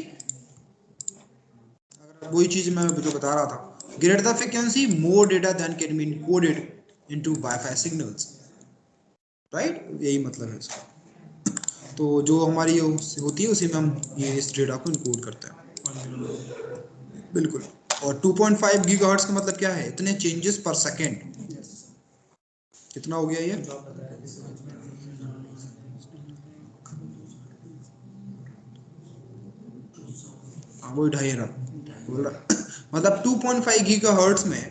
वही चीज मैं जो बता रहा था, greater the frequency more data then can be encoded into wifi signals, right, यही मतलब है इसका। तो जो हमारी होती है उसी में हम ये इस डेटा को इनकोड करते हैं, बिल्कुल। और 2.5 गीगाहर्ट्ज का मतलब क्या है, इतने चेंजेस पर सेकेंड, कितना हो गया ये, वो 2.5 मतलब 2.5 गीगाहर्ट्ज में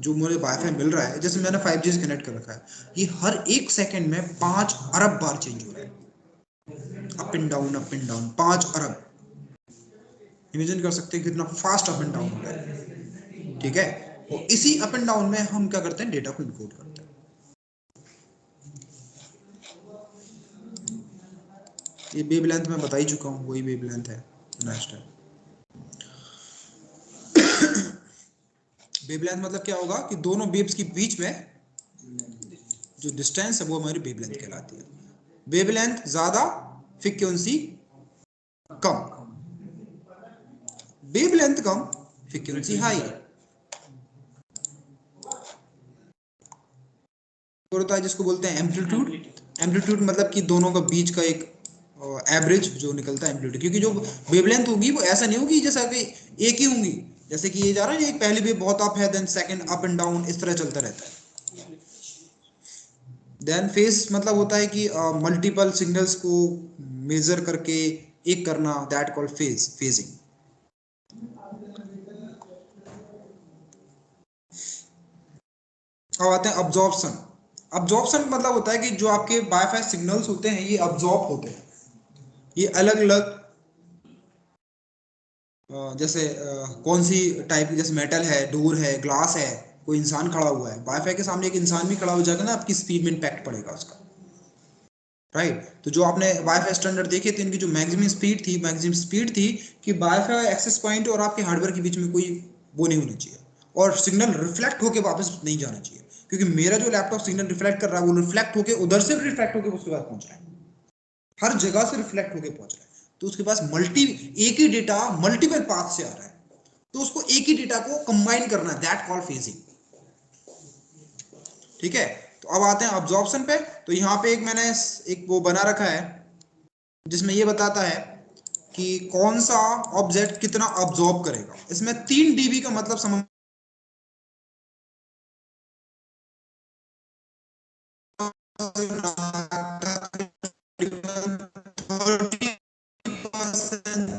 जो मुझे वाईफाई मिल रहा है, जैसे मैंने 5G से कनेक्ट कर रखा है, ये हर एक सेकंड में 5 अरब बार चेंज हो रहा है, up and down 5 Arab. Imagine कर सकते हैं कितना फास्ट अप एंड डाउन हो रहा है, ठीक है। और इसी अप एंड डाउन में हम क्या करते हैं, डेटा को इनकोड करते हैं। ये वेवलेंथ मैं बता ही चुका हूँ, वही वेवलेंथ है नेक्स्ट है। वेवलेंथ मतलब क्या होगा कि दोनों वेव्स के बीच में जो डिस्टेंस है वो हमारी वेवलेंथ कहलाती है। वेवलेंथ ज्यादा, फ्रीक्वेंसी कम। वेवलेंथ कम, फ्रीक्वेंसी हाई। और होता है जिसको बोलते हैं एम्पलीट्यूड। एम्पलीट्यूड मतलब कि दोनों का बीच का एक एवरेज जो निकलता है एम्पलीट्यूड, क्योंकि जो वेवलेंथ होगी वो ऐसा नहीं होगी जैसा कि एक ही होंगी, जैसे कि ये जा रहा है, एक पहली वेव बहुत अप है, then second up and down, इस तरह चलता रहता है। देन फेज मतलब होता है कि मल्टीपल सिग्नल्स को मेजर करके एक करना, दैट कॉल्ड फेजिंग। अब आते हैं अब्जॉर्प्शन। अब्जॉर्प्शन मतलब होता है कि जो आपके वाईफाई सिग्नल्स होते हैं ये अब्जॉर्ब होते हैं, ये अलग अलग जैसे कौन सी टाइप, जैसे मेटल है, डोर है, ग्लास है, कोई इंसान खड़ा हुआ है, वाईफाई के सामने एक इंसान भी खड़ा हो जाएगा ना, आपकी स्पीड में इम्पैक्ट पड़ेगा उसका, राइट। तो जो आपने वाईफाई स्टैंडर्ड देखे थे, इनकी जो मैक्सिमम स्पीड थी कि वाईफाई एक्सेस पॉइंट और आपके हार्डवेयर के बीच में कोई वो नहीं होना चाहिए, और सिग्नल रिफ्लेक्ट होके वापस नहीं जाना चाहिए, क्योंकि मेरा जो लैपटॉप सिग्नल रिफ्लेक्ट कर रहा है वो रिफ्लेक्ट होके उधर से रिफ्लेक्ट होके उसके बाद पहुंच रहा है, हर जगह से रिफ्लेक्ट होके पहुंच रहा है। तो उसके पास एक ही डेटा मल्टीपल पाथ से आ रहा है, तो उसको एक ही डेटा को कंबाइन करना है, दैट कॉल्ड फेजिंग। ठीक है, तो अब आते हैं अब्जॉर्प्शन पे। तो यहाँ पे मैंने एक वो बना रखा है जिसमें ये बताता है कि कौन सा ऑब्जेक्ट कितना अब्जॉर्ब करेगा। इसमें 3 dB का मतलब समझ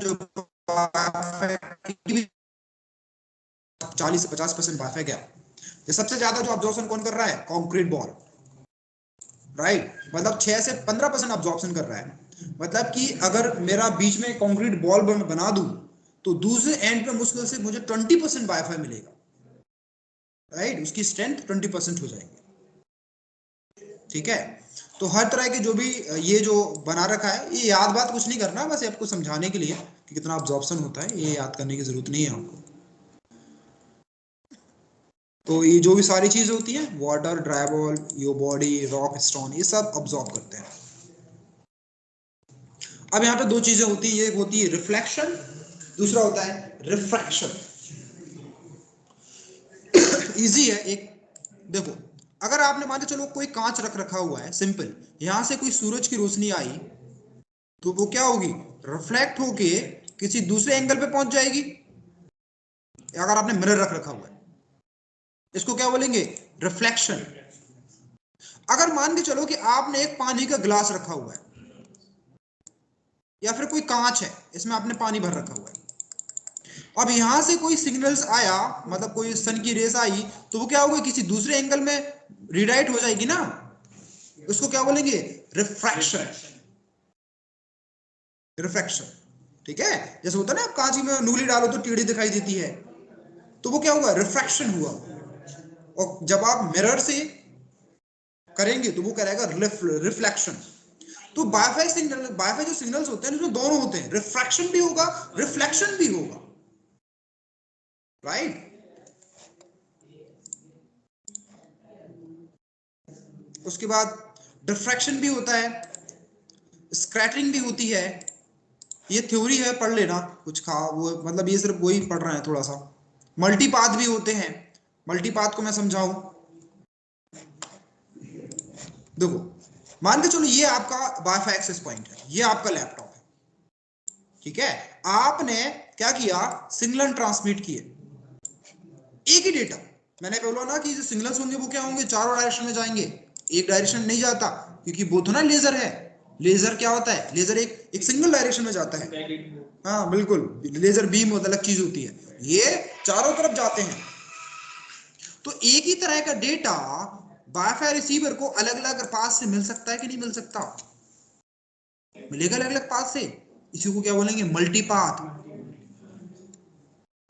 जो 40 से 50% वाईफाई गया। ये सबसे ज्यादा जो अब्जॉर्प्शन कौन कर रहा है? Concrete ball, right. मतलब 6 से 15% अब्जॉर्प्शन कर रहा है। मतलब कि अगर मेरा बीच में कंक्रीट बॉल बना दूं तो दूसरे एंड पे मुश्किल से मुझे 20% वाईफाई मिलेगा, राइट। उसकी स्ट्रेंथ 20% हो जाएगी। ठीक है, तो हर तरह के जो भी ये जो बना रखा है, ये याद बात कुछ नहीं करना, बस आपको समझाने के लिए कि कितना अब्जॉर्प्शन होता है, ये याद करने की जरूरत नहीं है आपको। तो ये जो भी सारी चीजें होती हैं, water, dry ball, your body, rock, stone, ये सब अब्जॉर्ब करते हैं। अब यहाँ पे 2 चीजें होती है, एक होती है रिफ्लेक्शन, दूसरा होता है रिफ्रैक्शन। इजी है एक, देखो अगर आपने मान के चलो कोई कांच रख रखा हुआ है, सिंपल, यहां से कोई सूरज की रोशनी आई तो वो क्या होगी? रिफ्लेक्ट होके किसी दूसरे एंगल पे पहुंच जाएगी। अगर आपने मिरर रख रखा हुआ है, इसको क्या बोलेंगे? रिफ्लेक्शन। अगर मान के चलो कि आपने एक पानी का गिलास रखा हुआ है, या फिर कोई कांच है, इसमें आपने पानी भर रखा हुआ है, अब यहां से कोई सिग्नल्स आया, मतलब कोई सन की रेस आई, तो वो क्या होगा? किसी दूसरे एंगल में रिडायरेक्ट हो जाएगी ना, उसको क्या बोलेंगे? रिफ्रैक्शन। रिफ्रैक्शन, ठीक है। जैसे होता है ना, आप कांच में उंगली डालो तो टेढ़ी दिखाई देती है, तो वो क्या हुआ? रिफ्रैक्शन हुआ। और जब आप मिरर से करेंगे तो वो करेगा रिफ्लेक्शन। तो वाईफाई जो सिग्नल्स होते हैं उसमें दोनों होते हैं, रिफ्रैक्शन भी होगा, रिफ्लेक्शन भी होगा, राइट। उसके बाद डिफ्रैक्शन भी होता है, स्कैटरिंग भी होती है। ये थ्योरी है, पढ़ लेना कुछ खा वो, मतलब ये सिर्फ वही पढ़ रहे हैं थोड़ा सा। मल्टीपाथ भी होते हैं, मल्टीपाथ को मैं समझाऊं। देखो मान के चलो ये आपका वाईफाई एक्सेस पॉइंट है, ये आपका लैपटॉप है, ठीक है। आपने क्या किया? सिग्नल ट्रांसमिट किए, एक ही डेटा। मैंने बोला ना कि जो सिग्नल्स होंगे वो क्या होंगे? चारों डायरेक्शन में जाएंगे, एक डायरेक्शन नहीं जाता, क्योंकि वो तो ना लेजर है। लेजर क्या होता है? लेजर एक सिंगल डायरेक्शन में जाता है। हाँ बिल्कुल, लेजर बीम होता है, अलग चीज होती है, ये चारों तरफ जाते हैं। तो एक ही तरह का डेटा वाईफाई रिसीवर को अलग अलग पाथ से मिल सकता है कि नहीं मिल सकता? मिलेगा अलग अलग पाथ से, इसी को क्या बोलेंगे? मल्टीपाथ।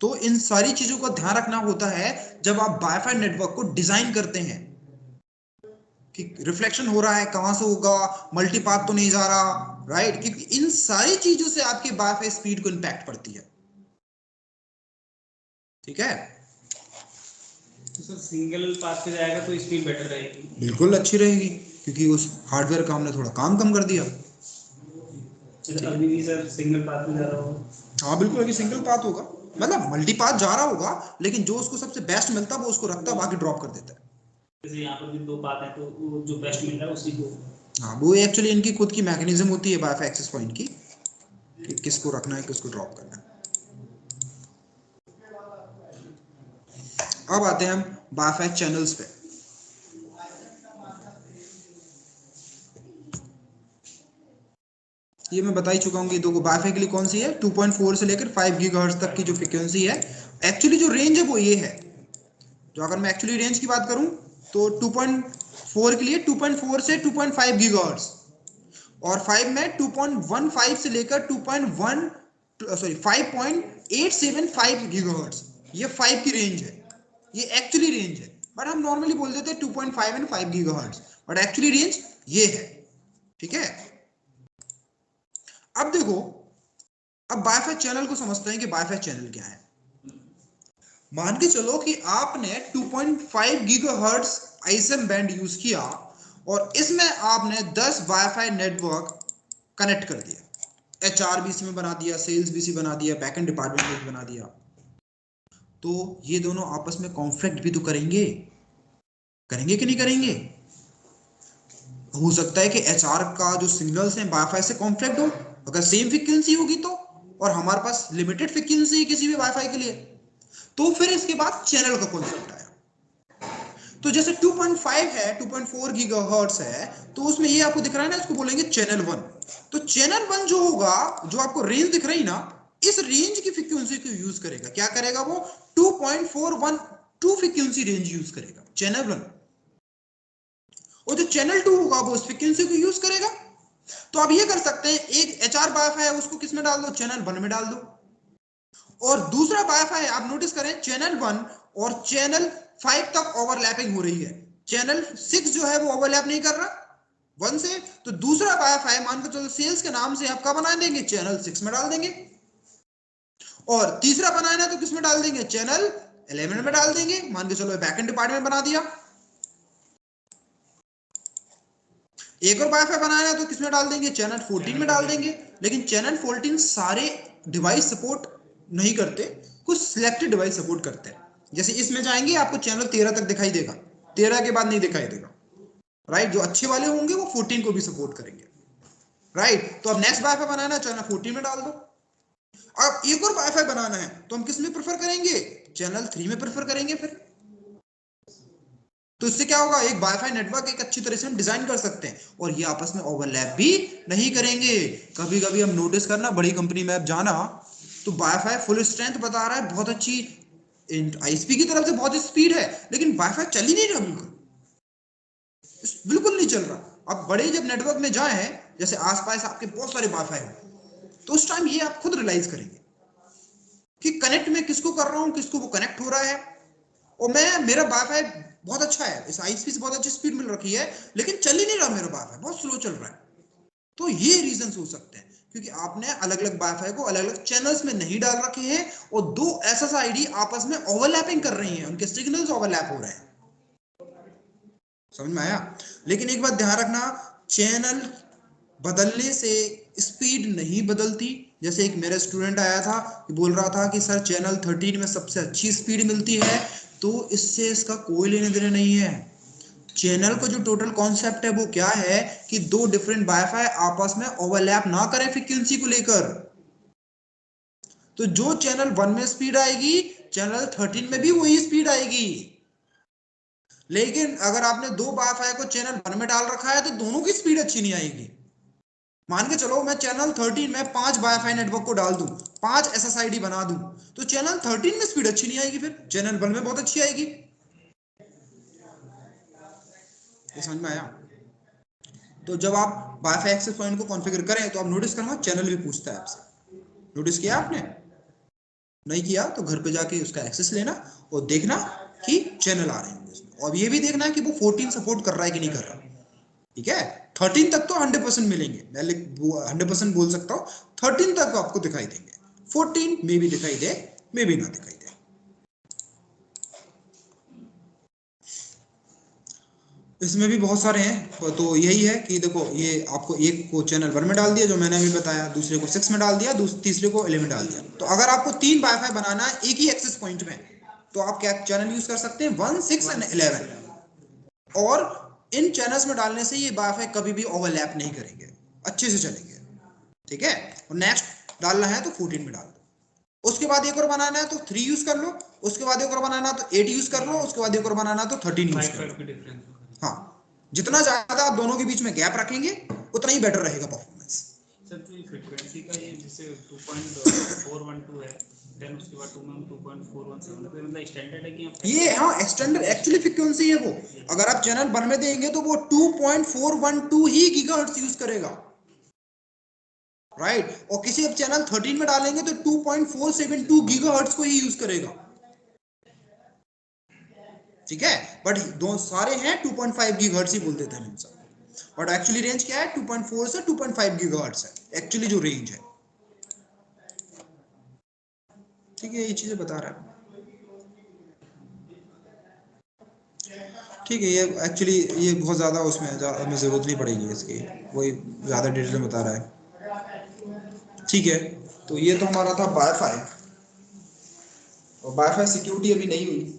तो इन सारी चीजों का ध्यान रखना होता है जब आप वाईफाई नेटवर्क को डिजाइन करते हैं, कि रिफ्लेक्शन हो रहा है, कहां से होगा, मल्टीपाथ तो नहीं जा रहा, राइट। क्योंकि इन सारी चीजों से आपके वाईफाई स्पीड को इंपैक्ट पड़ती है, ठीक है। तो सर सिंगल पाथ पे जाएगा तो स्पीड बेटर रहेगी। बिल्कुल अच्छी रहेगी, क्योंकि उस हार्डवेयर का हमने थोड़ा काम कम कर दिया। अभी भी सर सिंगल पाथ में जा रहा हो। हाँ बिल्कुल, अभी सिंगल पाथ होगा, मतलब मल्टी पाथ जा रहा होगा, लेकिन जो उसको सबसे बेस्ट मिलता है वो उसको रखता है, बाकी ड्रॉप कर देता है। जैसे यहाँ पर भी 2 पाथ है तो वो जो बेस्ट मिल रहा है उसी को। हाँ, वो एक्चुअली इनकी खुद की मैकेनिज्म होती है वाईफाई एक्सेस पॉइंट की, कि किसको रखना है किसको ड्रॉप करना है। अब आते हैं हम वाईफाई चैनल्स पे। ये मैं बता ही चुका हूँ कि देखो वाईफाई के लिए कौन सी है, 2.4 से लेकर 5 गीगाहर्ट्ज तक की जो फ्रीक्वेंसी है। एक्चुअली जो रेंज है वो ये है, जो अगर मैं एक्चुअली रेंज की बात करूं तो 2.4 के लिए 2.4 से 2.5 गीगाहर्ट्ज, और 5 में 2.15 से लेकर 5.875 गीगाहर्ट्ज, ये 5 की रेंज है, ये एक्चुअली रेंज है। बट हम नॉर्मली बोल देते हैं 2.5 and 5 gigahertz, but actually range ये है। ठीक है, अब देखो, अब वाईफाई चैनल को समझते हैं कि वाईफाई चैनल क्या है। मान के चलो कि आपने 2.5 गीगाहर्ट्ज आईएसएम बैंड यूज किया और इसमें आपने 10 वाईफाई नेटवर्क कनेक्ट कर दिया, एचआरबीसी में बना दिया, सेल्स बीसी बना दिया, बैकएंड डिपार्टमेंट में बना दिया, तो ये दोनों आपस में कॉन्फ्लिक्ट भी तो करेंगे, करेंगे कि नहीं करेंगे? हो सकता है कि एचआर का जो सिग्नल्स हैं वाईफाई से कॉन्फ्लिक्ट हो, अगर सेम फ्रीक्वेंसी होगी तो, और हमारे पास लिमिटेड फ्रीक्वेंसी है किसी भी वाईफाई के लिए, तो फिर इसके बाद चैनल का कॉन्सेप्ट आया। तो जैसे 2.5 है, 2.4 गीगाहर्ट्ज है, तो उसमें ये आपको दिख रहा है ना, इसको बोलेंगे चैनल 1। तो चैनल 1 जो होगा, जो आपको रेंज दिख रही ना, इस रेंज की फ्रीक्वेंसी को यूज करेगा। क्या करेगा वो? 2.412 फ्रीक्वेंसी रेंज यूज करेगा चैनल 1, और जो चैनल 2 होगा वो उस फ्रीक्वेंसी को यूज करेगा। तो आप ये कर सकते हैं, एक एचआर वाईफाई है उसको किस में डाल दो? चैनल 1 में डाल दो, और दूसरा वाईफाई आप नोटिस करें चैनल 1 और चैनल 5 तक ओवरलैपिंग हो रही है, चैनल 6 जो है वो ओवरलैप नहीं कर रहा 1 से, तो दूसरा वाईफाई मान के चलो सेल्स के नाम से आप क्या बना देंगे? चैनल 6 में डाल देंगे, और तीसरा बनाना है तो किस में डाल देंगे? चैनल 11 में डाल देंगे। मान के चलो बैकएंड डिपार्टमेंट बना दिया। एक और वाईफाई बनाना है तो किस में डाल देंगे? चैनल 14 में डाल देंगे। लेकिन चैनल 14 सारे डिवाइस सपोर्ट नहीं करते, कुछ सिलेक्टेड डिवाइस सपोर्ट करते हैं। जैसे इसमें जाएंगे आपको चैनल 13 तक दिखाई देगा, 13 के बाद नहीं दिखाई देगा, राइट। जो अच्छे वाले होंगे वो 14 को भी सपोर्ट करेंगे, राइट। तो अब नेक्स्ट वाईफाई बनाना है, चैनल 14 में डाल दो। अब एक और वाईफाई बनाना है तो हम किस में प्रेफर करेंगे? चैनल 3 में प्रेफर करेंगे फिर। तो इससे क्या होगा? एक वाईफाई नेटवर्क एक अच्छी तरह से हम डिजाइन कर सकते हैं, और ये आपस में ओवरलैप भी नहीं करेंगे। कभी कभी हम नोटिस करना, बड़ी कंपनी में आप जाना तो वाईफाई फुल स्ट्रेंथ बता रहा है, बहुत अच्छी आईएसपी की तरफ से बहुत स्पीड है, लेकिन वाईफाई चल ही नहीं रहा, बिल्कुल नहीं चल रहा। अब बड़े जब नेटवर्क में जाए, जैसे आसपास आपके बहुत सारे वाईफाई हो, तो उस टाइम ये आप खुद रियलाइज करेंगे कि कनेक्ट में किसको कर रहा हूं, किसको वो कनेक्ट हो रहा है। और मेरा वाईफाई बहुत अच्छा है, इस आईएसपी से बहुत अच्छी स्पीड मिल रखी है, लेकिन चल ही नहीं रहा, मेरा वाईफाई बहुत स्लो चल रहा है। तो ये रीजंस हो सकते हैं, क्योंकि आपने अलग अलग वाईफाई को अलग अलग चैनल्स में नहीं डाल रखे हैं, और दो एसएसआईडी आपस में ओवरलैपिंग कर रही हैं, उनके सिग्नल्स ओवरलैप हो रहे हैं। समझ में आया? लेकिन एक बात ध्यान रखना, चैनल बदलने से स्पीड नहीं बदलती। जैसे एक मेरा स्टूडेंट आया था कि बोल रहा था कि सर चैनल 13 में सबसे अच्छी स्पीड मिलती है, तो इससे इसका कोई लेने देने नहीं है। चैनल का जो टोटल कॉन्सेप्ट है वो क्या है कि दो डिफरेंट वाईफाई आपस में ओवरलैप ना करें फ्रीक्वेंसी को लेकर। तो जो चैनल 1 में स्पीड आएगी, चैनल 13 में भी वही स्पीड आएगी। लेकिन अगर आपने दो वाईफाई को चैनल 1 में डाल रखा है तो दोनों की स्पीड अच्छी नहीं आएगी। मान के चलो मैं चैनल 13 में 5 वाईफाई नेटवर्क को डाल दूं, 5 एसएसआईडी बना दूं, तो चैनल 13 में स्पीड अच्छी नहीं आएगी, फिर चैनल 1 में बहुत अच्छी आएगी। ये समझ में आया? तो जब आप वाईफाई एक्सेस पॉइंट को कॉन्फ़िगर करें तो आप नोटिस करना चैनल भी पूछता है आपसे। नोटिस किया आपने? नहीं किया तो घर पे जाके उसका एक्सेस लेना और देखना कि चैनल आ रहे हैं उसमें, और ये भी देखना है कि वो 14 सपोर्ट कर रहा है कि नहीं कर रहा। ठीक है, 13 तक तो 100% मिलेंगे, मैं 100% बोल सकता हूँ, 13 तक आपको दिखाई देंगे, 14 में भी दिखाई दे, में भी ना दिखाई दे। इसमें भी बहुत सारे हैं, तो यही है कि देखो ये आपको एक को चैनल 1 में डाल दिया जो मैंने अभी बताया, दूसरे को 6 में डाल दिया, तीसरे को 11 में डाल दिया। तो अगर आपको 3 वाईफाई बनाना है एक ही एक्सेस पॉइंट में, तो आप क्या चैनल यूज कर सकते हैं 1, 6 एंड 11। और इन चैनल्स में डालने से ये वाईफाई कभी भी ओवरलैप नहीं करेंगे, अच्छे से चलेंगे, ठीक है। और नेक्स्ट डालना है तो 14 में डाल दो, उसके बाद एक और बनाना है तो 3 यूज कर लो, उसके बाद एक और बनाना है तो 8 यूज कर लो, उसके बाद एक और बनाना है तो 13 यूज कर लो। हाँ, जितना ज्यादा आप दोनों के बीच में गैप रखेंगे उतना ही बेटर रहेगा परफॉर्मेंस। सर तो ये फ्रीक्वेंसी का ये जैसे 2.412 है, देन उसके बाद 2.417 तो मतलब स्टैंडर्ड है कि आप ये हाँ स्टैंडर्ड एक्चुअली फ्रीक्वेंसी है वो। अगर आप चैनल 1 में देंगे तो वो 2.412 ही गीगाहर्ट्ज यूज करेगा, राइट। और किसी आप चैनल 13 में डालेंगे तो 2.472 गीगाहर्ट्ज को ही यूज करेगा, ठीक है। बट दो सारे हैं 2.5 गीगाहर्ट्ज ही बोल देते हैं हम सब, बट एक्चुअली रेंज क्या है 2.4 से 2.5 गीगाहर्ट्ज है एक्चुअली जो रेंज है, ठीक है। ये चीजें बता रहा है, ठीक है। ये एक्चुअली ये बहुत ज़्यादा उसमें हमें ज़रूरत नहीं पड़ेगी इसकी, वही ज़्यादा डिटेल में बता रहा है, ठीक है। तो ये तो हमारा था वाईफाई, और वाईफाई सिक्योरिटी अभी नहीं हुई,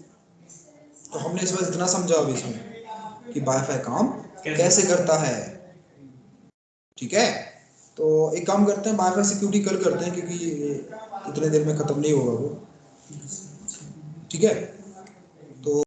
तो हमने इस बार इतना समझा अभी इसमें कि वाईफाई काम कैसे करता है, ठीक है। तो एक काम करते हैं, वाईफाई सिक्योरिटी कल करते हैं क्योंकि इतने देर में ख़त्म नहीं होगा वो, ठीक है।